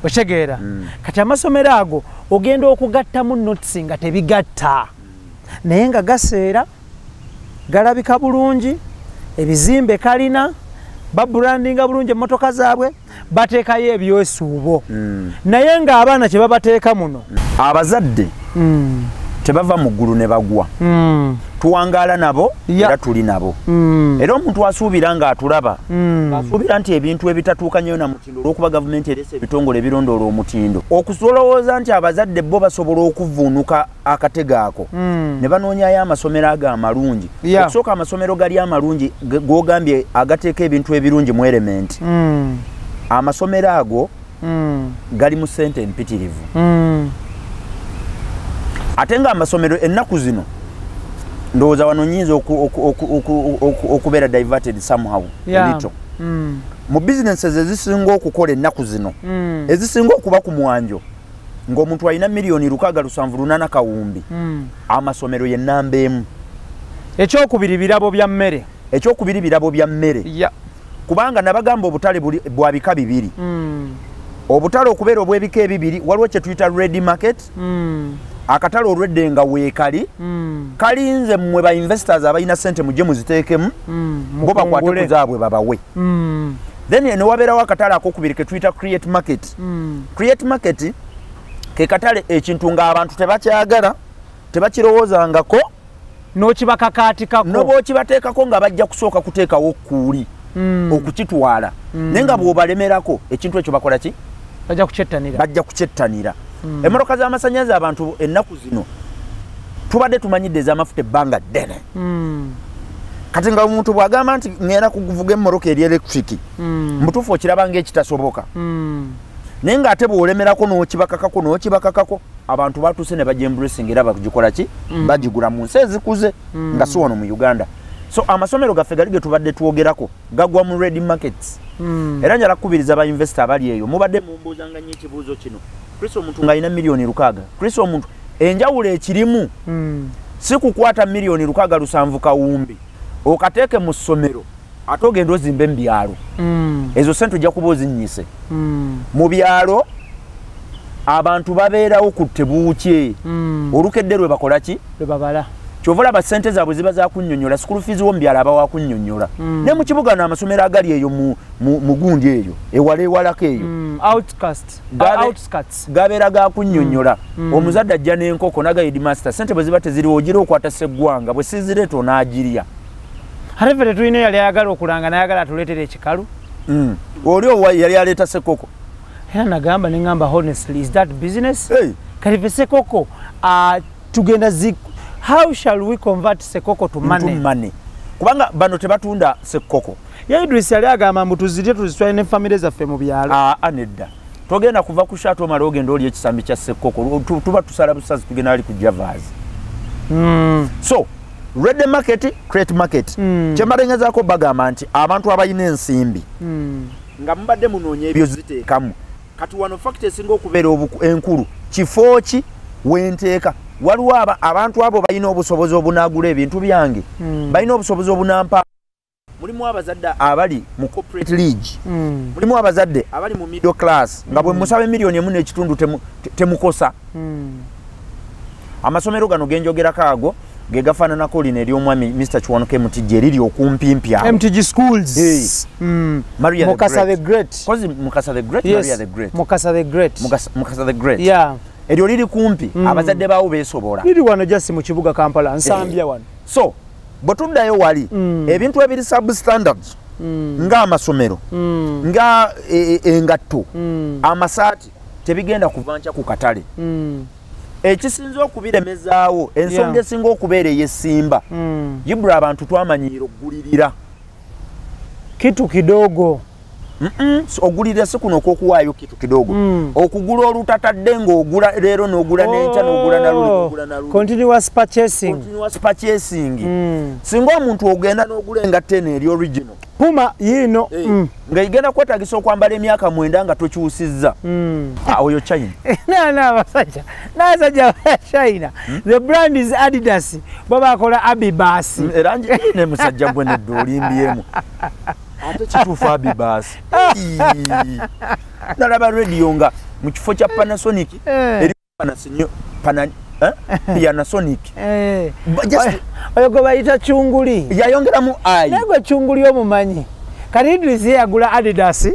[SPEAKER 2] Ochegeera. Kati amasomero ago ogenda okugattamu notes nga tebigatta. Naye nga gaseera galabika bulungi, ebizimbe kalina, babrandinga bulungi emmotoka zaabwe, bateekayo ebyesuubo. Naye nga abaana kye babateeka muno. Abazadde tebava mu ggulu ne bagwa. Tuwangaala nabo era tuli nabo. Era omuntu asuubira nga atulaba. Asuubira nti ebintu ebitatuukanyeyo na mutindo olw'okuba gavumenti erese ebitongole ebirondoola omutindo. Okusolowooza nti abazadde bo basobola okuvuunuka akatego ako. Ne banoonyayo amasomero ago amalungi. Okusooka amasomero gali amalungi g'ogambye agateeka ebintu ebirungi mu element. Amasomero ago gali mu ssente empitirivu. Ate nga amasomero ennaku zino ndowooza wano nnyinza okubeera diverted somehow little. Mu businesses ezisinga okukola ennaku zino ezisinga okuba ku mwanjo ng'omuntu alina milioni 678 kawumbi, amasomero ye nnamba emu. Ekyokubiri birabo bya mmere.
[SPEAKER 3] Ekyokubiri birabo bya mmere. Kubanga nabagamba obutale bwa bika bibiri. Obutale okubeera obw'ebika ebibiri waliwo kye tuyita ready market, akatale olwedde nga weekali kalinze mmwe ba investors abalina sente mujje muziteekemu bo bakwate kuzaabwe babawe. Then ne wabeerawo akatale akokubiri ke tuyita create market. Create market ke katale ekintu ng'abantu tebakyagala tebakirowoozangako
[SPEAKER 2] n'okibakakaatikako
[SPEAKER 3] n'obwokibateekako nga bajja kusooka kuteekawo kuuli okukitwala naye nga bw'obalemerako ekintu ekyo bakola ki bajja kukyettanira. Emmotoka z'amasannyalaze abantu ennaku zino tubadde tumanyidde ez'amafuta ebbanga ddene kati nga omuntu bw'agamba nti ngenda kuvuga emmoroka eri electric mutuufu okiraba ng'ekitasoboka naye ng'ate bw'olemerako n'okibakakako abantu batuuse ne bajja embracing era bagikola ki bagigula mu nsi ezikuze nga si wano mu Uganda. So amasomero gaffe gali ge tubadde twogerako gagwa mu red markets era njala kukubiriza ba investor abali eyo mubadde mumbuuzanga nnyo ekibuuzo kino Kristo omuntu ng'alina miliyoni 600 Kristo omuntu enjawulo ekirimu si kukwata miliyoni 607 kawumbi okateeke mu ssomero ate ogenda ozimbe mu byalo ezo sente ojja kuba ozinnyise mu byalo abantu babeerawo ku tebuukye olukedde lwe bakola ki
[SPEAKER 2] lwe babala
[SPEAKER 3] kyova olaba ssente zaabwe ziba za kunnyonnyola school fees wo mu byalo aba wa kunnyonnyola ne mu kibuga n'amasomero agali eyo mu gundi eyo ewalako eyo gabeera ga kunnyonnyola omuzadde ajja n'enkoko naga headmaster sente bwe ziba teziriwo ogira okwata seggwanga bwe sizireeta onaagirya
[SPEAKER 2] ate ffe tetulina yali ayagala okulanga nayagala atuleetera ekikalu
[SPEAKER 3] oli owa yali aleeta sekoko
[SPEAKER 2] era nagamba neŋŋamba honestly is that business kati ffe sekoko tugenda how shall we convert sekoko to money
[SPEAKER 3] kubanga bano tebatunda sekoko
[SPEAKER 2] ye Idris yali agamba mbu tuzirye tuzitwale ne famire zaffe mu byalo
[SPEAKER 3] nedda togenda kuva ku shato mala ogenda oli ekisambi kya sekoko tuba tusala busazi tugenda ali ku Javas so red market create market kyembalengezaako bagamba nti abantu abalina ensimbi nga mubadde munoonya ebyo ziteekamu kati wano fakiti esinga okubeera enkulu kifo ki wenteeka waliwo abantu abo balina obusobozi obunaagula ebintu byange balina obusobozi obunampa mulimu abazadde abali mu corporate league mulimu abazadde abali mu middle class nga bwe musaba miliyoni 1.5 temukosa amasomero gano genjogerako ago ge gafaananako lino ery'omwami Mr. Kiwanuka MTG eriri okumpimpi awo
[SPEAKER 2] MTG schools
[SPEAKER 3] Mukasa the Great kozi Mukasa the Great
[SPEAKER 2] yes.
[SPEAKER 3] Maria the Great
[SPEAKER 2] Mukasa the Great
[SPEAKER 3] yeah eryo liri kumpi abazadde baawo beesobola
[SPEAKER 2] liri wano just mu kibuga Kampala nsambya wano
[SPEAKER 3] so bwe tuddayo wali ebintu ebiri substandards nga amasomero nga engatto amasaati tebigenda kuvanca ku katale ekisinza okubiremezaawo ensonga esinga okubeera ey'essimba yibula abantu twamanyira okugulirira
[SPEAKER 2] kitu kidogo
[SPEAKER 3] ogulira si kuno okwokuwaayo kitu kidogo okugula olutatadde ng'ogula leero n'ogula n'enkya n'ogula naluli
[SPEAKER 2] continuous purchasing
[SPEAKER 3] singa omuntu ogenda n'ogula engatta eno eri original
[SPEAKER 2] puma yino
[SPEAKER 3] nga igenda kwetagisa okwambala emyaka 9 nga tokyusizza oyo China
[SPEAKER 2] n'abasajja ba China the brand is Adidas bo bakola Abibas
[SPEAKER 3] era ne musajja gwe nedda olimbyemu ate kituufu Abibas nalaba radio nga mu kifo kya Panasonic eri Panasonic
[SPEAKER 2] oyo gwe bayita Chunguli
[SPEAKER 3] yayongeramu ayi
[SPEAKER 2] naye gwe Chunguli omumanyi kati Idris yagula Adidas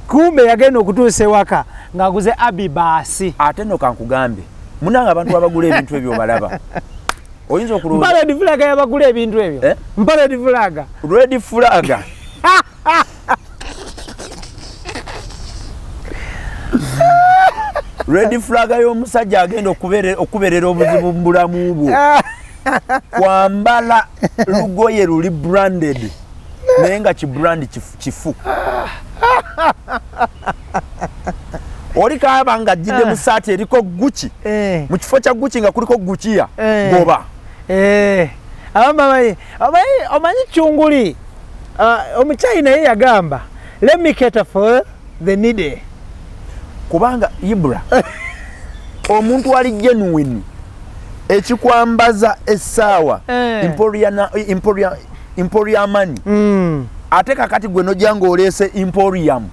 [SPEAKER 2] kumbe yagenda okutuusa ewaka ng'aguze Abibas
[SPEAKER 3] ate nno kankugambe munanga abantu abagula ebintu ebyo balaba oyinza okulooza
[SPEAKER 2] mpale red flag yabagula ebintu ebyo mpale red flag
[SPEAKER 3] red flag y'omusajja agenda okuberera obuzibu mu bulamu bwo kwambala lugoye luli branded naye nga kibrand kifu oli kaaba nga ajjidde mu saati eriko Gucci mu kifo kya Gucci nga kuliko Gucciya goba
[SPEAKER 2] omanyi Chunguli omuchina ye yagamba let me cater for the needy
[SPEAKER 3] kubanga Ibra omuntu ali genuine ekikwambaza essaawa Emporium money ate kakati gwe nojja ng'oleese Emporium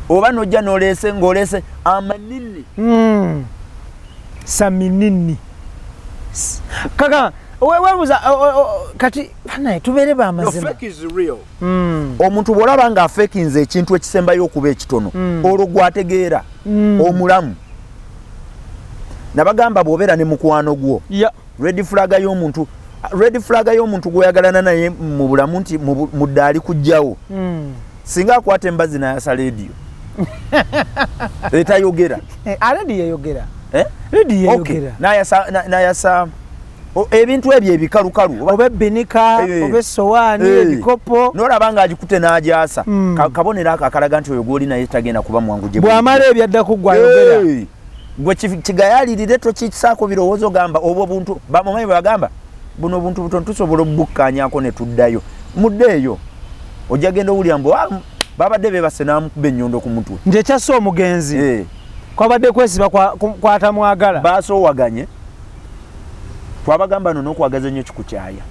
[SPEAKER 3] oba nojja n'oleese ng'oleese amanini
[SPEAKER 2] saminini kaka webuza kati naye tubeere bamazima.
[SPEAKER 3] Omuntu bw'olaba nga afekinze ekintu ekisembayo okuba ekitono olwo gwategeera omulamu. Nabagamba bw'obeera ne mukwano gwo red flag y'omuntu gw'oyagalana naye mu bulamu nti mu ddaali kujjawo singa akwata embazi n'ayasa leediyo etayogera
[SPEAKER 2] aledi yeyogera yeyogera
[SPEAKER 3] n'ayasa ebintu ebyo ebikalukalu
[SPEAKER 2] oba ebbinika oba essowaani ebikopo
[SPEAKER 3] n'olaba ng'agikute n'agyasa kabonero ako akalaga nti oyo gw'oli naye tagenda kuba mwangu gye
[SPEAKER 2] bw'amala ebyaddaku gw'ayogera
[SPEAKER 3] gwe kigayalirire tokisaako birowoozo gamba obwo buntu bamumanyi bwagamba buno buntu butono tusobola obukkanyako ne tuddayo muddeeyo ojja genda owulira mbu babadde beebase n'amukuba ennyondo ku mutwe
[SPEAKER 2] nti ekyassa omugenzi kwabadde kwesiba kwatamwagala
[SPEAKER 3] baasoowaganye twabagamba no n'okwagaza ennyo kikukyaya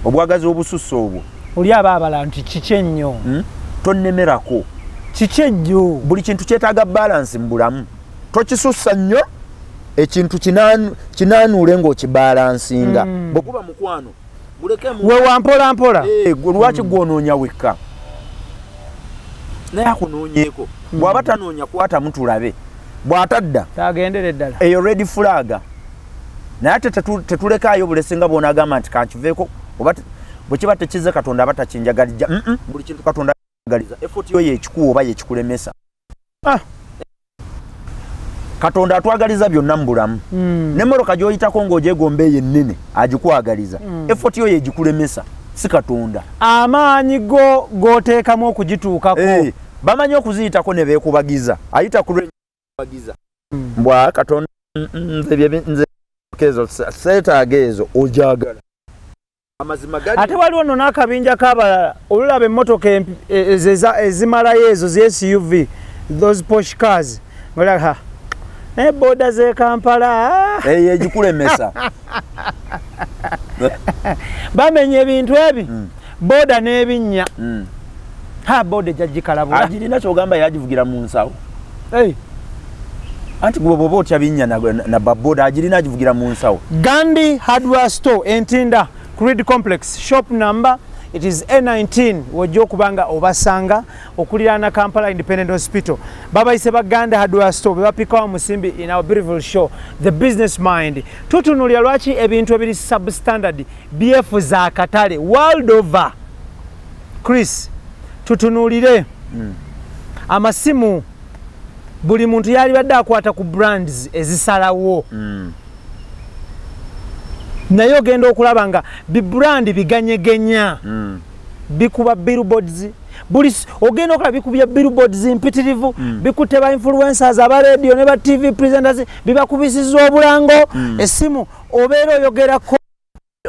[SPEAKER 3] obwagazi obususse obwo
[SPEAKER 2] oli abaabala nti kiki ennyo
[SPEAKER 3] tonnemerako
[SPEAKER 2] kiki ennyo
[SPEAKER 3] buli kintu kyetaaga balansi mu bulamu tokisussa nnyo ekintu kinaanuule ng'okibalansinga bwekuba mukwano
[SPEAKER 2] wewa mpola mpola
[SPEAKER 3] lwaki gwonoonya wekka naye akunonyeeko bw'aba tanoonya kwatamu tulabe bw'atadda
[SPEAKER 2] tagendere ddala
[SPEAKER 3] eyo red flag naye ate tetulekaayo bulesinga bw'onaagamba nti kankiveeko oba bwe kiba tekize katonda aba takinjagalijja buli kintu katonda agaliza effort yo yekikuwa oba yekikulemesa katonda atwagaliza byonna mu bulamu n'emmoroka gy'oyitako ng'ogyegomba eyo ennene agikwagaliza effort yo yegikulemesa si katonda
[SPEAKER 2] amaanyi g'oteekamu okugituukako
[SPEAKER 3] bamanyi okuziyitako ne beekubagiza ayita ku lwebagiza mbwa katonda nze kezo seetaaga ezo ojagala amazima gali
[SPEAKER 2] ate waliwo nno n'akabinja k'abalala olulaba emmotoka ezimalayo ezo zi SUV those posh cars ngolaka boda ze Kampala
[SPEAKER 3] egikulemesa
[SPEAKER 2] bamenya ebintu ebi boda n'ebinnya boda ejjagikalabula
[SPEAKER 3] agirina kyogamba yagivugira mu nsawo anti gwe bwoba otya binnya na baboda agirina agivugira mu nsawo.
[SPEAKER 2] Gandhi Hardware Store Entinda Creed Complex shop number it is A19 wojja okubanga obasanga okuliraana Kampala Independent Hospital babayise ba Gandhi Hardware Store bebapikawo musimbi in our beautiful show The Business Mind tutunulira lwaki ebintu ebiri substandard BF za katale world over. Chris tutunulire amasimu buli muntu yali badde akwata ku brands ezisalawo naye ogenda okulaba nga bibrand biganyegenya bikuba billboards buli ogenda okulaba bikubya billboards mpitirivu bikutte ba influencers aba radio ne ba TV presenters bibakubisiza obulango esimu obeera oyogerako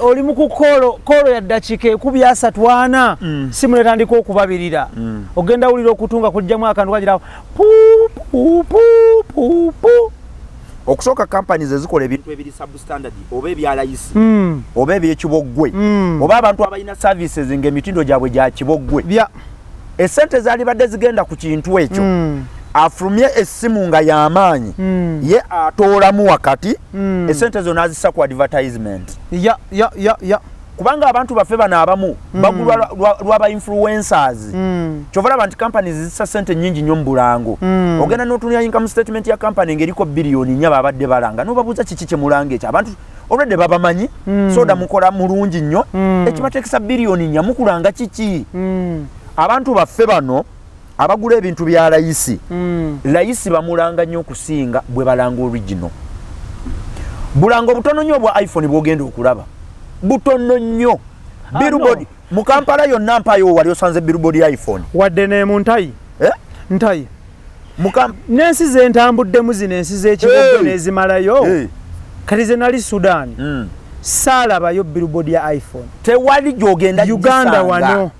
[SPEAKER 2] oli mu kukolo ya ddakiika ekubya 3-4 simu netandika okubabirira ogenda wulira okutunga kujjamu akantu kagirawo
[SPEAKER 3] okusooka companies ezikola ebintu ebiri substandard oba ebyalayisi oba ebyekiboggwe oba abantu abalina services ng'emitindo gyabwe gya kiboggwe esente zaali badde zigenda ku kintu ekyo afulumye essimu nga y'amaanyi ye atoolamu wakati esente zo n'azissa ku advertisement kubanga abantu baffe bano abamu bagulwa lwaba influencers kyovalaba nti companies zissa sente nnyingi nnyo mu bulango ogenda n'otunula income statement ya company ng'eriko biliyoni 4 babadde balanga n'obabuuza kiki kye mulanga ekyo abantu olwedde babamanyi soda mukola mulungi nnyo ekibateekesa biliyoni 4 mukulanga kiki abantu baffe bano abagula ebintu bya layisi layisi bamulanga nnyo okusinga bwe balanga original bulango butono nnyo bwa iPhone bwogenda okulaba butono nnyo billboard mu Kampala yonna mpayo wali osanze billboard ya iPhone
[SPEAKER 2] wadde ne mu ntayi ntayi n'ensi z'entambuddemu zino ensi z'ekibogwe n'ezimalayo kati ze nali Sudan saalabayo billboard ya iPhone
[SPEAKER 3] tewali gy'ogenda
[SPEAKER 2] Uganda wano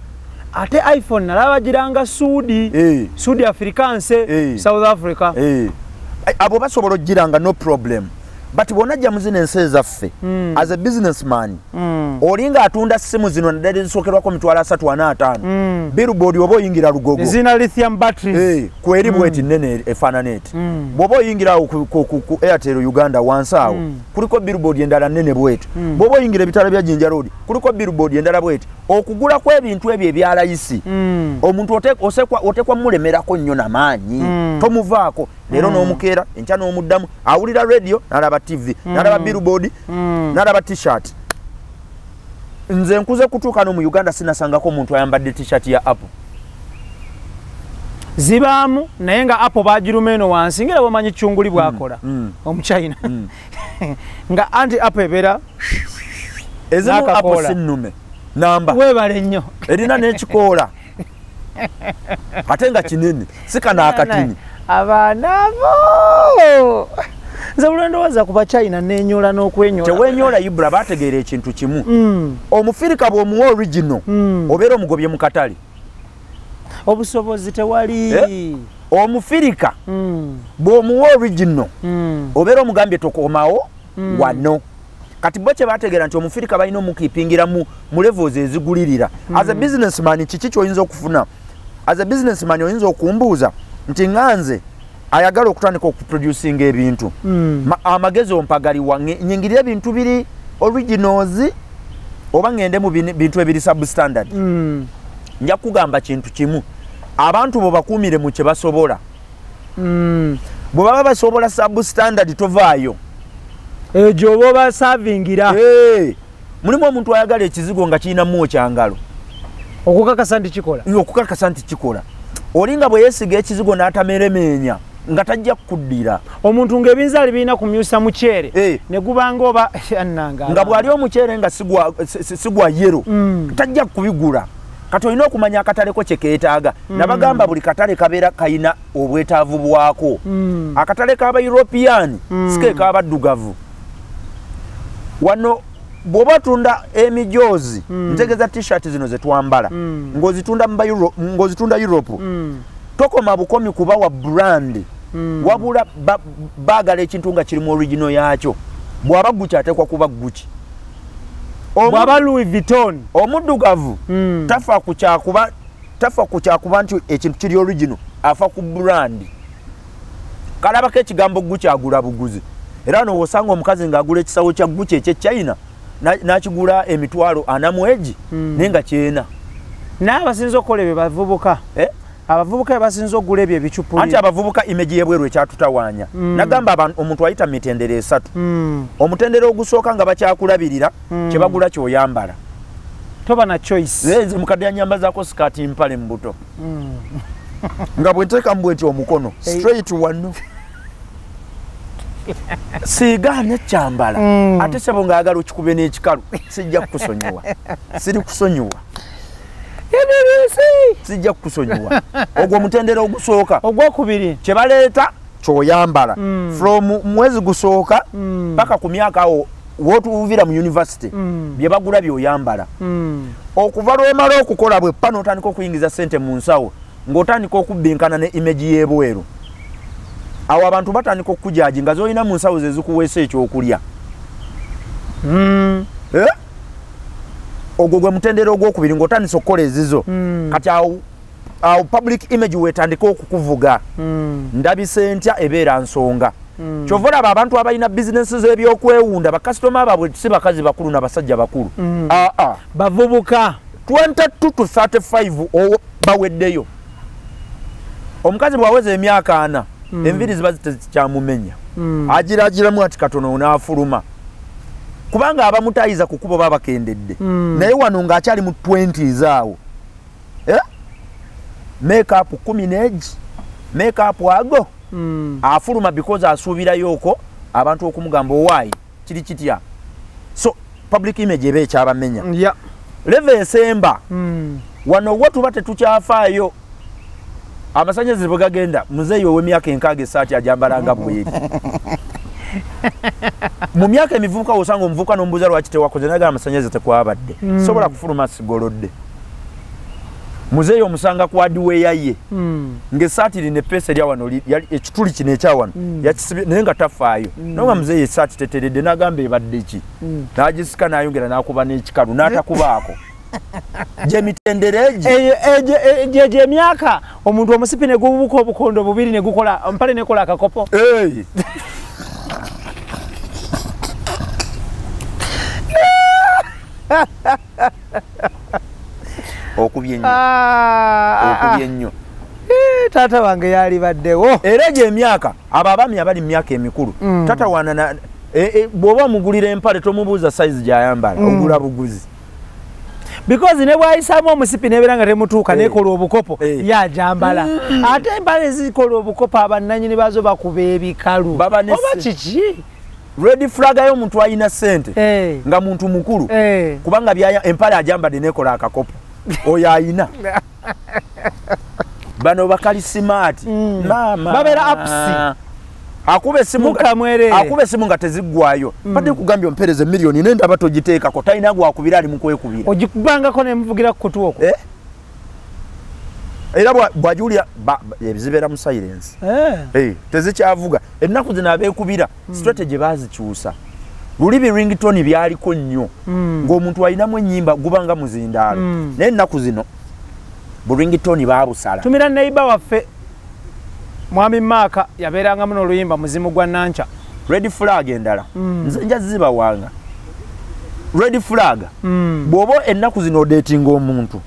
[SPEAKER 2] ate iPhone nalaba giranga Sudi Africanse South Africa
[SPEAKER 3] abo basobola ogiranga no problem but bonajja muzina ensi ezaffe as a businessman olinga atunda simu zino naddala zisokerwako mitwalo 3-4-5 billboard oba oyingira lugogo
[SPEAKER 2] zina lithium batteries
[SPEAKER 3] kweri bweti nene efananeti bwoba oyingira ku Airtel Uganda wansi awo kuliko billboard endala nene bweti bwoba oyingira ebitalo bya Jinja Road kuliko billboard endala bweti okugula kw'ebintu ebyo ebyalayisi omuntu otekwa mulemerako nnyo n'amaanyi tomuvaako leero n'omukeera enkya n'omuddamu awulira radio n'alaba TV n'alaba billboard n'alaba t-shirt nze nkuze kutuuka no mu Uganda sinasangako omuntu ayambadde t-shirt ya Apple
[SPEAKER 2] zibaamu naye nga Apple baagiruma eno wansi ngera bwemanyi cyunguli bwakola omuchina nga anti Apple ebeera
[SPEAKER 3] ezimu Apple sinnume namba
[SPEAKER 2] webale nnyo
[SPEAKER 3] erina n'ekikoola ate nga kinene sikana akatini
[SPEAKER 2] abaana abo nze bulendowooza ku Bachina n'enyola n'okwenyola
[SPEAKER 3] tewenyola Ibra bategeera ekintu kimu omufirika bw'omuwa original obeera omugobye mu katale
[SPEAKER 2] obusobozi tewali
[SPEAKER 3] omufirika bw'omuwa original obeera omugambye tokomawo wano kati bo kye bategeera nti omufirika balina omukipingira mu levels ezigulirira as a businessman kiki ky'oyinza okufuna as a businessman oyinza okumbuuza nti nganze ayagala okutandika okuproducing ebintu amagezi ompagaliwa nyingirira ebintu biri originals oba ngende mu bintu ebiri substandard nja kugamba kintu kimu abantu bo bakuumire mu kye basobola bwe baba basobola substandard tovaayo
[SPEAKER 2] ejo bo basavingira
[SPEAKER 3] mulimu omuntu ayagala ekizigo nga kirina muwo kyangalo
[SPEAKER 2] okukakasa nti kikola olinga bwe yeesiga ekizigo n'atameremenya nga tajja kukuddira omuntu ng'ebinzaali birina kumyusa muceere ne gubanga oba annanga
[SPEAKER 3] nga bw'ali omuceere nga sigwa yero tajja kubigula kati olina okumanya akatale ko kye keetaaga nabagamba buli katale kabeera kayina obwetaavu bwako akatale k'aba European sike k'abaddugavu wano bw'oba tunda emijoozi ntegeza t-shirt zino ze twambala ng'ozitunda Europe tokoma bukomi kuba wa brand wabula baagala ekintu nga kirimu original yakyo bw'aba Gucci atekwa kuba Gucci
[SPEAKER 2] bw'aba Louis Vuitton
[SPEAKER 3] omuddugavu tafa ku kyakuba nti ekintu kiri original afa ku brand kalabako ekigambo Gucci agula buguzi era n'osanga omukazi ng'agula ekisawo kya Gucci ekye China n'akigula emitwalo 40 naye nga kyena
[SPEAKER 2] naye abasinza okukola ebyo bavubuka abavubuka basinza okugula ebyo ebicupuli
[SPEAKER 3] anti abavubuka imeji y'ebweru ekyatutawaanya nagamba omuntu ayita mitendera 3 omutendera ogusooka nga bakyakulabirira kye bagula ky'oyambala
[SPEAKER 2] toba na choice
[SPEAKER 3] nze mukadde yanyambazaako sikaati mpale mu buto nga bwe nteekamu bwenti omukono straight wano siigaanye kyambala ate sebo ng'ayagala okikube n'ekikalu sijja kukusonyiwa siri kusonyiwa sijja kukusonyiwa ogwo omutendera ogusooka
[SPEAKER 2] ogwokubiri
[SPEAKER 3] kye baleeta ky'oyambala from mwezi gusooka paka ku myaka awo wootuuvira mu university bye bagula by'oyambala okuva lw'omala okukola bwe pano otandika okuyingiza ssente mu nsawo ng'otandika okubbinkana ne imeji y'ebweru awo abantu batandika okukujaji nga zolina mu nsawo ze zikuweesa ekyokulya ogwo gwe mutendera ogwokubiri ng'otandisa okukola ezizo kati awo public image weetandika okukuvuga ndabise ntya ebeera nsonga kyova olaba abantu abalina bizinesi z'ebyokwewunda bakasitoma baabwe si bakazi bakulu n'abasajja bakulu
[SPEAKER 2] bavubuka
[SPEAKER 3] 22 to 35 baweddeyo omukazi bw'aweza emyaka 4 enviri ziba zitekyamumenya agiragiramu ati katono n'afuluma kubanga abamutayiza ku kubo babakendedde naye wano ng'akyali mu 20s awo makeup 10 makeup ago afuluma because asuubirayo okwo abantu okumugamba owaayi kiri kitya so public image eba ekyabamenya leve esemba wano wo tuba tetukyafaayo amasanyalaze bwe gagenda muzeeyi ow'emyaka enkaaga essaati ajambalanga bweri mu myaka emivubuka osanga omuvubuka n'omubuuza lwaki tewakoze naye amasanyalaze tekwabadde sobola kufuluma sigolodde muzeeyo omusanga ku hardware ye ng'essaati erina eppeesa erya wano ekituli kino ekya wano yakisibye naye nga tafaayo naye muzeeyo essaati teteredde n'agamba ebadde ki n'agisika n'ayongera n'akuba n'ekikalu n'atakubaako gyemitendere
[SPEAKER 2] gye emyaka omuntu omusipi ne gububuka obukondo bubiri ne gukola mpale nekola akakopo
[SPEAKER 3] okubye nnyo
[SPEAKER 2] taata wange yali baddewo
[SPEAKER 3] era gy'emyaka abo abaami abali mu myaka emikulu tatawaana bw'oba omugulira empale tomubuuza sayizi gy'ayambala ogula buguzi
[SPEAKER 2] because ne bwayisaamu omusipi nebeera nga temutuuka nekola obukopo yajambala ate empale ezikola obukopo abannanyini bazo bakuba ebikalu oba kiki
[SPEAKER 3] red flag ayo omuntu alina ssente nga muntu mukulu kubanga empale ajambadde nekola akakopo oyo ayina bano bakali simaati mama
[SPEAKER 2] babeera apsi
[SPEAKER 3] akuba essimu nga teziggwayo badde kugambye ompereze miliyoni nendaba togiteekako talina gwakubira ali mukwekubira
[SPEAKER 2] ogikubangako nemuvugira ku kutu okwo
[SPEAKER 3] era bwajulia zibeera mu silence tezikyavuga ennaku zino abeekubira strategy bazikyusa luli ringtone byaliko nnyo ng'omuntu alinamu ennyimba gubanga muzindaalo naye ennaku zino buringtone baabusala
[SPEAKER 2] tumira neiba waffe mwami Maaka yabeerangamu n'oluyimba muzimu gwa Nancha
[SPEAKER 3] red flag endala nze nja zibawanga red flag bw'oba ennaku zino odeetinga omuntu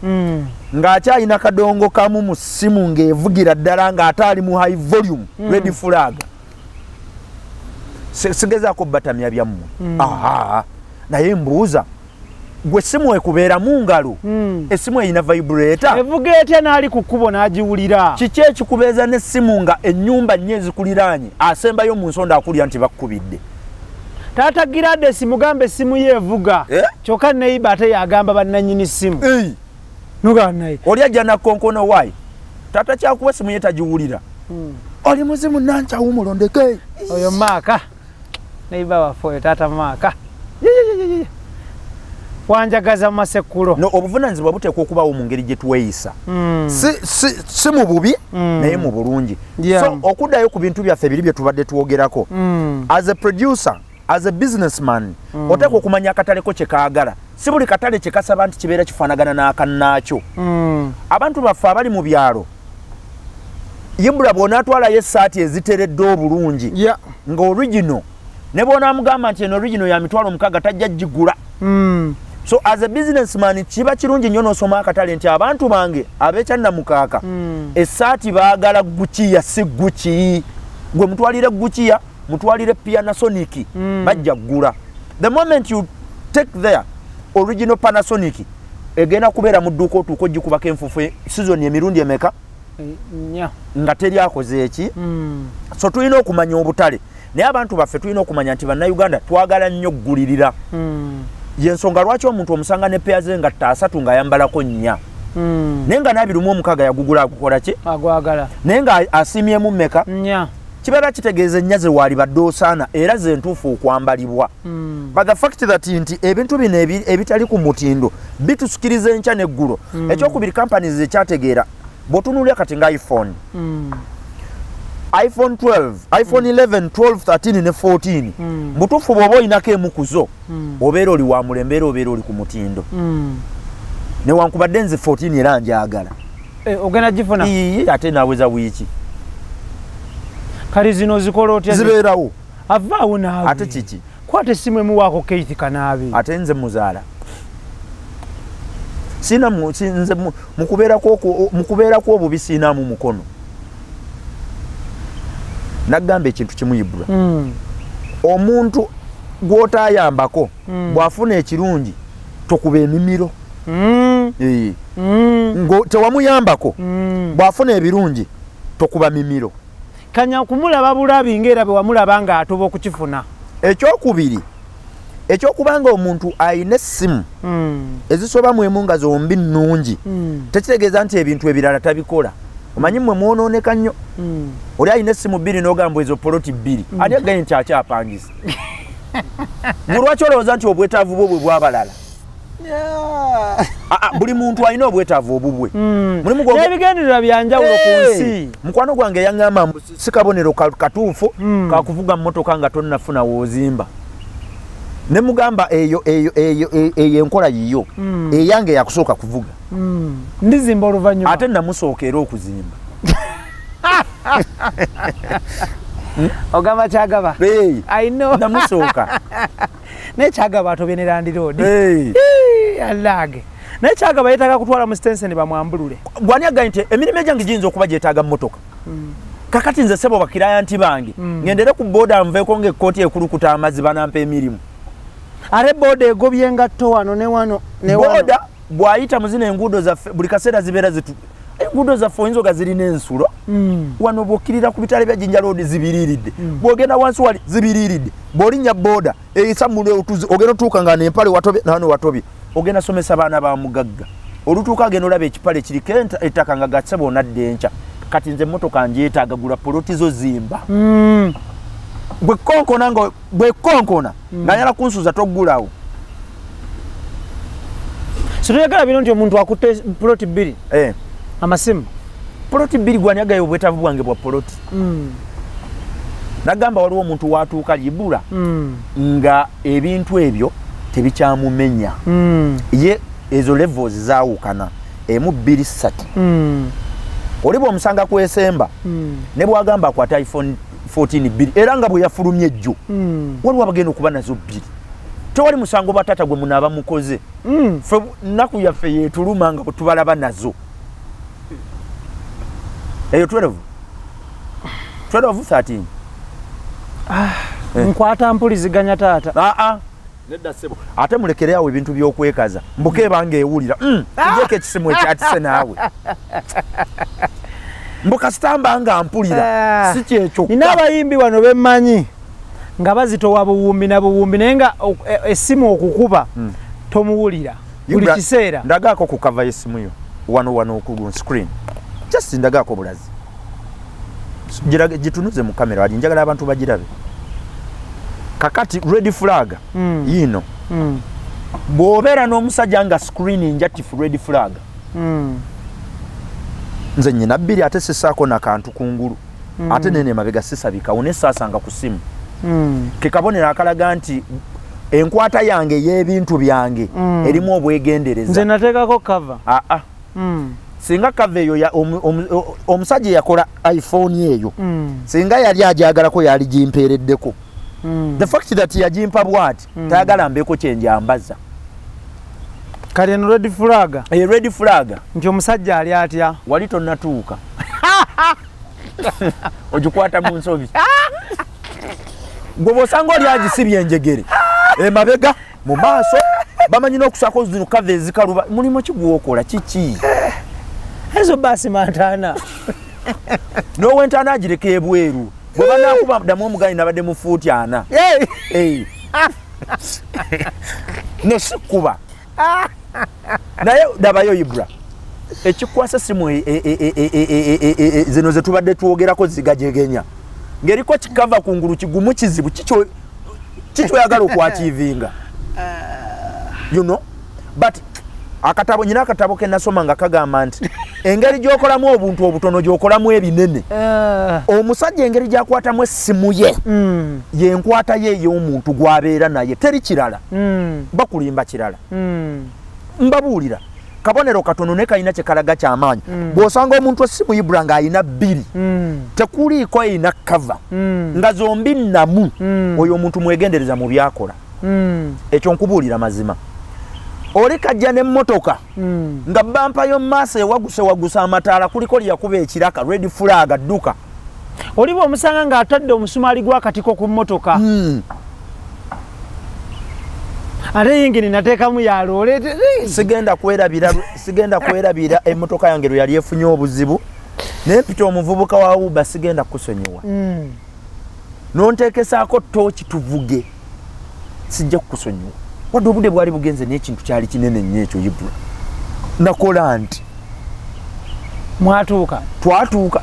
[SPEAKER 3] ng'akyalina kadongo kamu mu ssimu ng'evugira ddala ng'ate ali mu high volume red flag sigezaako batamya byammwe naye mbuuza gwe essimu ekubeera mu ngalo essimu eyina vibrator
[SPEAKER 2] evuga etya n'ali ku kkubo n'agiwulira
[SPEAKER 3] kiki ekikubeeza n'essimu nga ennyumba nnyo ezikuliraanye asembayo mu nsonda akulya nti bakkubidde
[SPEAKER 2] taata girade simugambe essimu ye evuga kyokka neiba ate yagamba bannannyini ssimu nuganaye
[SPEAKER 3] oli ajja nakkonkono waayi taata kyakuwa essimu ye tagiwulira oli muzimu Nancha wumulondeke
[SPEAKER 2] oyo Maaka neiba waffe oyo taata Maaka wanjagaza mu masekkulo
[SPEAKER 3] obuvunaanyizibwa buteekwa okubawo mu ngeri gye tweyisa si mu bubi naye mu bulungi so okuddayo ku bintu byaffe biri bye tubadde twogerako as a producer as a businessman oteekwa okumanya akatale ko kye kaagala si buli katale kye kasaba nti kibeera kifaanagana n'akannaakyo abantu baffe abali mu byalo Ibra bw'onaatwalayo essaati eziteredde obulungi nga original ne bw'onaamugamba nti eno original ya mitwalo 6 tajja gigula so as a businessman kiba kirungi nnyo n'osoma akatale nti abantu bange ab'ekyannamukaaka essaati baagala gukiya si guki gwe mutwalire gukiya mutwalire Panasonic bajja ggula the moment you take there original Panasonic egenda kubeera mu dduuka otuuka ogikubako enfufu season emirundi emeka nga teri akoze eki so tulina okumanya obutale naye abantu baffe tulina okumanya nti bannayuganda twagala nnyo ggulirira yensonga lwaki omuntu omusanga ne peya ze nga 3 ng'ayambalako 4 naye nga 26 yagugula agukola ki
[SPEAKER 2] agwagala
[SPEAKER 3] naye nga asiimyemu mmeka kibeera kitegeeza ennya ze waali badde osaana era ze ntuufu okwambalibwa but the fact that nti ebintu bino ebitali ku mutindo bitusikiriza enkya n'eggulo ekyokubiri companies ekyategeera bw'otunuulira kati nga iPhone 12, iPhone 11, 12, 13 ne 14 mutuufu bw'oba olinako emu ku zo obeera oli wa mulembe era obeera oli ku mutindo newankubadde nze 14 era njagala
[SPEAKER 2] ogenda gifuna
[SPEAKER 3] ate naaweza wiiki
[SPEAKER 2] kali zino zikola otya
[SPEAKER 3] zibeerawo
[SPEAKER 2] avaawo naawe
[SPEAKER 3] ate kiki
[SPEAKER 2] kwata essimu emu waako Keith Kanaabi
[SPEAKER 3] ate nze muzaala sina nze mukubeerako obubi siinaamu mukono nagamba ekintu kimu Ibra omuntu gw'otaayambako bw'afuna ekirungi tokuba emimiro tewamuyambako bw'afuna ebirungi tokuba mimiro
[SPEAKER 2] kanya kumulaba bulabi ng'era bwe wamulaba ng'atuba okukifuna
[SPEAKER 3] ekyokubiri ekyokubanga omuntu ayina essimu ezisobamu emu nga zombi nnungi tekitegeeza nti ebintu ebirala tabikola omanyi mmwe mwonooneka nnyo oli ayina essimu 2 n'ogamba ezo poloti 2 ani agaye nti akyapangisa lwaki olowooza nti obwetaavu bwo bwe bwabalala buli muntu alina obwetaavu obubwe
[SPEAKER 2] n'ebigendererwa byanjawulo ku nsi.
[SPEAKER 3] Mukwano gwange yaŋŋamba si kabonero katuufu kakuvuga mmotoka nga tonnafuna woozimba. Ne mugamba eyo enkola yiyo eyange yakusooka kuvuga.
[SPEAKER 2] Ndizimba oluvannyuma.
[SPEAKER 3] Ate namusooka era okuzimba.
[SPEAKER 2] Ogamba kyagaba. I know.
[SPEAKER 3] Namusooka.
[SPEAKER 2] N'ekyagaba atobye ne Land Road. Alage. N'ekyagaba yeetaaga kutwala mu Stenson bamwambulule.
[SPEAKER 3] Bw'ani agaye nti emirimu egyange giyinza okuba gyetaaga mmotoka. Kakati nze sebo bakirayanti bange ngendere ku booda nveeko ng'ekkooti ekulukuta amazzi banampa emirimu.
[SPEAKER 2] Ate booda egobye engatto wano ne wano.
[SPEAKER 3] Booda bw'ayita mu zino enguudo zaffe buli kaseera zibeera enguudo zaffe oyinza oga zirina ensulo. Wano bw'okkirira ku bitale bya Jinja Road zibiriiridde. Bw'ogenda wansi wali zibiriiridde. Bw'olinnya booda eyisa mu otuzi ogenda otuuka nga n'empale watobye nano watobye. Ogenda somesa baana ba mugagga. Olutuuka agenda olaba ekipale kiriko ettaka nga gatse bonadde enkya. Kati nze emmotoka njeetaaga gula poloti zo zimba. Bwekonkona ng'anyala kunsuuza toggulawo.
[SPEAKER 2] Situyagala bino nti omuntu akutte poloti bbiri. Amasimu.
[SPEAKER 3] Poloti bbiri gwani agaye obwetaavu bwange bwa poloti. Nagamba waliwo omuntu watuuka Libula nga ebintu ebyo tebikyamumenya. Ye ezo levels zaawukana emu 2 3. Oliba omusanga kwesemba ne bwagamba akwata iPhone 14 bbiri era nga bwe yafulumye ejjo. Waliwo abagenda okuba nazo bbiri. Tewali musango batata gwe munaaba mukoze. Nnaku yaffe yeetuluma nga bwe tubalaba nazo. Eyo 12 13.
[SPEAKER 2] Nkwata mpuliziganya taata.
[SPEAKER 3] Nedda sebo. Ate mulekere awo ebintu by'okwekaza. Mbuke bange ewulira. Tujeke ekisimu ekyatise naawe. Mbuka sitamba nga mpulira. Si kyekyo.
[SPEAKER 2] Nina abayimbi wano bemmanyi nga bazitowa buwumbi na buwumbi naye nga essimu okukuba tomuwulira buli kiseera.
[SPEAKER 3] Ndagaako ku kava y'essimu yo. Wano ku screen. Just ndagaako bulazi. Gitunuze mu kamera wali njagala abantu bagirabe. Kakati red flag yino. Bw'obeera n'omusajja nga screen njatifu red flag. Nze nyina bbiri ate sissaako nakantu kungulu. Ate nene mabega sisabika onesaasanga ku simu. Kekabonera akalaga nti enkwata yange y'ebintu byange erimu obwegendereza.
[SPEAKER 2] Nze nateekako cover.
[SPEAKER 3] Singa cover eyo omusajja yakola iPhone eyo. Singa yali ajagalako yali gimpeereddeko. The fact that yajimpa bwati tayagala mbeeko kyenjambaza.
[SPEAKER 2] Kali eno red flag.
[SPEAKER 3] Red flag.
[SPEAKER 2] Nti omusajja ali atya?
[SPEAKER 3] Wali tonnatuuka. Ogikwata mu nsobi. Gwe bw'osanga oli agisibye enjegere. Emabega mu maaso bamanyi n'okusako zino kave ezikaluba. Mulimu ki gw'okola kiki?
[SPEAKER 2] Ezo basi mantana.
[SPEAKER 3] N'owe entaana agireka ebweru. Bwe banaakuba ddamu omuganyi nabadde mu fuuti 4. No sikuba. Naye dabayo Ibra. Ekikwasa simu zino ze tubadde tuwogerako zigajegenya. Ngeriko kikava kungulu kigumu kizibu kicho yagala okwachivinga. You know? But akatabo nyina akatabo ke nasoma nga kagamba nti engeri gyokolamu obuntu obutono gyokolamu ebinene. Omusajja engeri gyakwatamu essimu ye yenkwata ye y'omuntu gwabeera naye teri kirala. Bakulimba kirala. Mbabuulira kabonero katono ne kayina kyekalaga kyamaanyi. Bw'osanga omuntu essimu Ibra nga ayina 2 tekuliiko ayina cover nga zombi namu oyo omuntu mwegendereza mu byakola. Ekyo nkubuulira mazima. Oli kajja n'emmotoka nga bampa yo maaso wagusa amataala kuliko lyakuba ekiraka red flag adduka.
[SPEAKER 2] Oliba omusanga nga atadde omusumaali gw'akatiko ku mmotoka. Ate yingini nateekamu yaloole. Sigenda kwerabira emmotoka yange lwe yali efunye obuzibu. Nempita omuvubuka wa Uber sigenda kusonyiwa. Nonteekesaako tooki tuvuge. Sijja kukusonyiwa. Wadde obudde bwali bugenze n'ekintu kyali kinene nnyo ekyo Ibra. Nakola nti mwatuuka.
[SPEAKER 3] Twatuuka.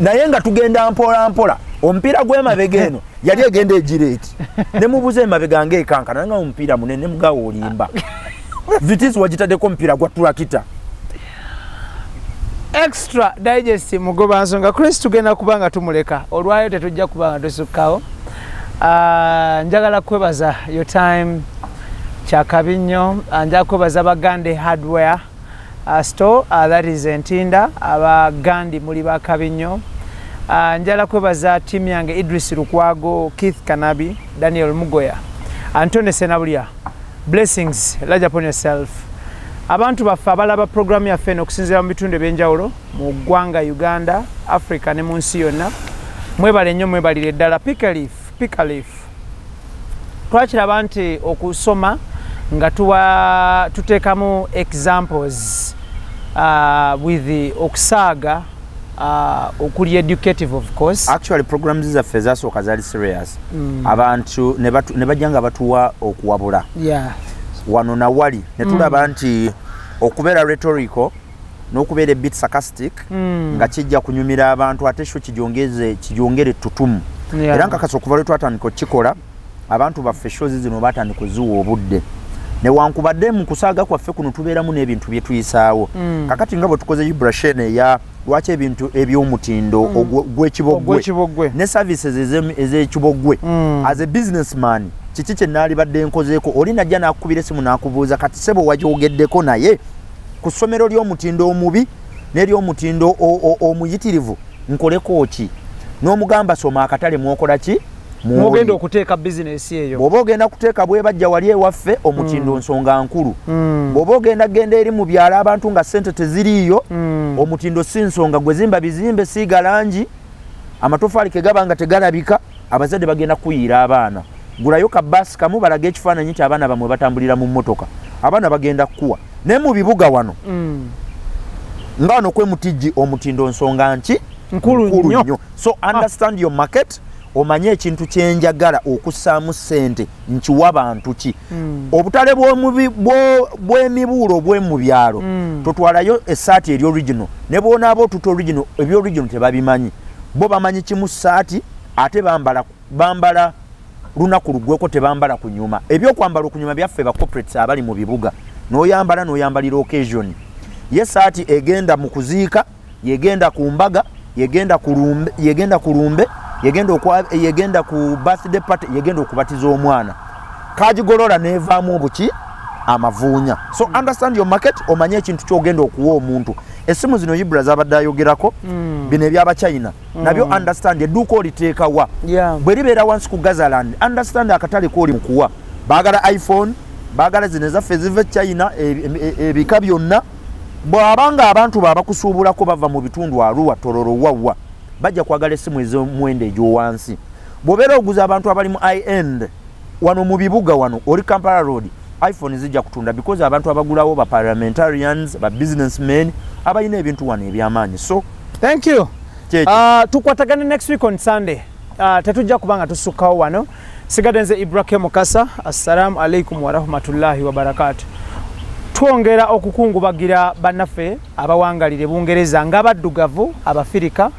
[SPEAKER 3] Naye nga tugenda mpola. Omupiira gw'emabega eno yali egenda egireeti. Ne mubuze emabega ng'ekankana nga omupiira munene mugawo olimba. Vitis wagitadeko mpira gwa turakita.
[SPEAKER 2] Extra digest mugoba nsonga Chris tugenda kubanga tumuleka olwayo tetujja kubanga tusukkawo. Njagala kwebaza your time kyakabi nnyo. Njagala kwebaza Bagande hardware store that is Ntinda Abagandi muli bakabi nnyo. Njagala kwebaza team yange Idris Lukwago, Keith Kanabi, Daniel Mugoya, Antone Senabulya. Blessings large upon yourself. Abantu baffe abalaba program yaffe okusinziira mu bitundu ebyenjawulo mu ggwanga Uganda, Africa ne mu nsi yonna. Mwebale nnyo mwebalire ddala. Pick a leaf. Twakiraba nti okusoma nga tuteekamu examples with okusaaga okuli educative of course.
[SPEAKER 3] Actually programs zaffe zasooka zaali serious. Abantu ne bajja nga batuwa okuwabula.
[SPEAKER 2] Yeah.
[SPEAKER 3] Wano na wali ne tulaba nti okubeera rhetorical n'okubeera bit sarcastic nga kijja kunyumira abantu ate sho kijongere tutumu.
[SPEAKER 2] Yeah.
[SPEAKER 3] Era nkakasa okuva lwe twatandika okukikola abantu baffe shows zino batandika okuziwa obudde. Newankubadde mu kusaaga kwaffe kuno tubeeramu n'ebintu bye tuyisaawo. Kakati nga bwe tukoze vibrashene ya lwaki ebintu eby'omutindo gw'ekibogwe ne services ez'ekibogwe. As a businessman kiki kye naalibadde nkozeeko oli najja n'akukubira essimu n'akubuuza kati sebo wagyogeddeko naye ku ssomero ly'omutindo omubi n'ery'omutindo omuyitirivu nkoleko ki? N'omugamba soma akatale mwokola ki?
[SPEAKER 2] Mwogenda okuteeka business eyo.
[SPEAKER 3] Bw'oba ogenda kuteeka bwe bajja wali ewaffe omutindo nsonga nkulu. Bw'oba ogenda genda eri mu byalo abantu nga ssente teziriiyo omutindo si nsonga. Gwe zimba bizimbe siiga langi amatofaali ke gaba nga tegalabika abazadde bagenda kuyiira abaana. Gulayo ka basi kamu balaga ekifaananyi ky'abaana bamwe batambulira mu mmotoka. Abaana bagenda kuwa. Ne mu bibuga wano nga wano kwemutijji omutindo nsonga nki
[SPEAKER 2] nkulu nnyo.
[SPEAKER 3] So understand your market. Omanye ekintu kyenjagala okussaamu ssente nkiwa abantu ki. Obutale bw'emibuulo bwe mu byalo totwalayo essaati eri original ne bwonaaba otuta original ebyo original tebabimanyi. Bo bamanyi kimu ssaati ate bambala lunaku lugweko tebambala kunyuma. Ebyokwambala okunyuma byaffe ba corporates abali mu bibuga n'oyambalira occasion. Ye ssaati egenda mu kuziika, yegenda ku mbaga, yegenda ku lumbe, yegenda ku birthday party, yegenda okubatiza omwana. Kagigolola nevaamu obuki amavuunya. So understand your market, omanye ekintu kyogenda okuwa omuntu. Essimu zino Ibra zabadde ayogerako bino ebyaba China nabyo understand edduuka oliteeka wa. Bwe libeera wansi ku Gazaland understand akatale k'oli mukuwa. Baagala iPhone, baagala zino ezaffe eziva China ebika byonna. Bw'abanga abantu baabakusuubulako bava mu bitundu Arua, Tororo, Wawa bajja kwagala essimu ez'omuwendo egy'owansi. Bw'obeera oguza abantu abali mu high-end wano mu bibuga wano oli Kampala Road iPhone zijja kutunda because abantu abagulawo ba parliamentarians, ba businessmen abayina ebintu wano ebyamaanyi. So
[SPEAKER 2] thank you. Tukwatagane next week on Sunday. Tetujja kubanga tusukkawo wano. Sigadde nze Ibrahim Mukasa. Assalamu alaikum wa rahmatullahi wa barakatuh. Twongera okukungubagira bannaffe abawangalire Bungereza ng'abaddugavu Abafirika.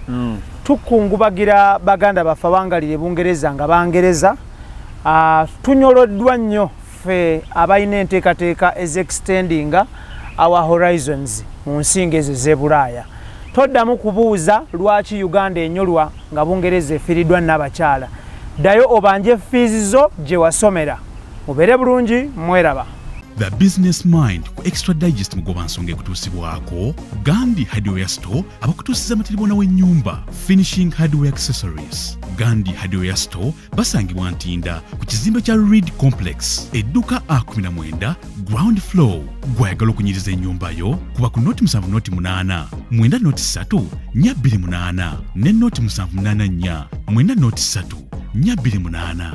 [SPEAKER 2] Tukungubagira Baganda baffe abawangalire Bungereza nga Bangereza. Tunyoloddwa nnyo ffe abalina enteekateeka ez'extendinga our horizons mu nsinga ezo z'Ebulaaya. Toddamu kubuuza lwaki Uganda enyolwa nga Bungereza efiiriddwa n'abakyala. Ddayo obanje fees zo gye wasomera. Mubeere bulungi, mweraba.
[SPEAKER 1] The Business Mind ku Extra Digest mugoba nsonga ekutuusibwako Gandhi Hardware Store abakutuusiza amatiribona w'ennyumba Finishing Hardware Accessories. Gandhi Hardware Store basangibwa Ntinda ku kizimbe kya Reed Complex edduka A19 ground floor. Gwayagala okunyiriza ennyumba yo kuba ku noti 7 noti 8 mwenda noti 3 nya 28 ne noti 7 8 9 mwenda noti 3 nya 28.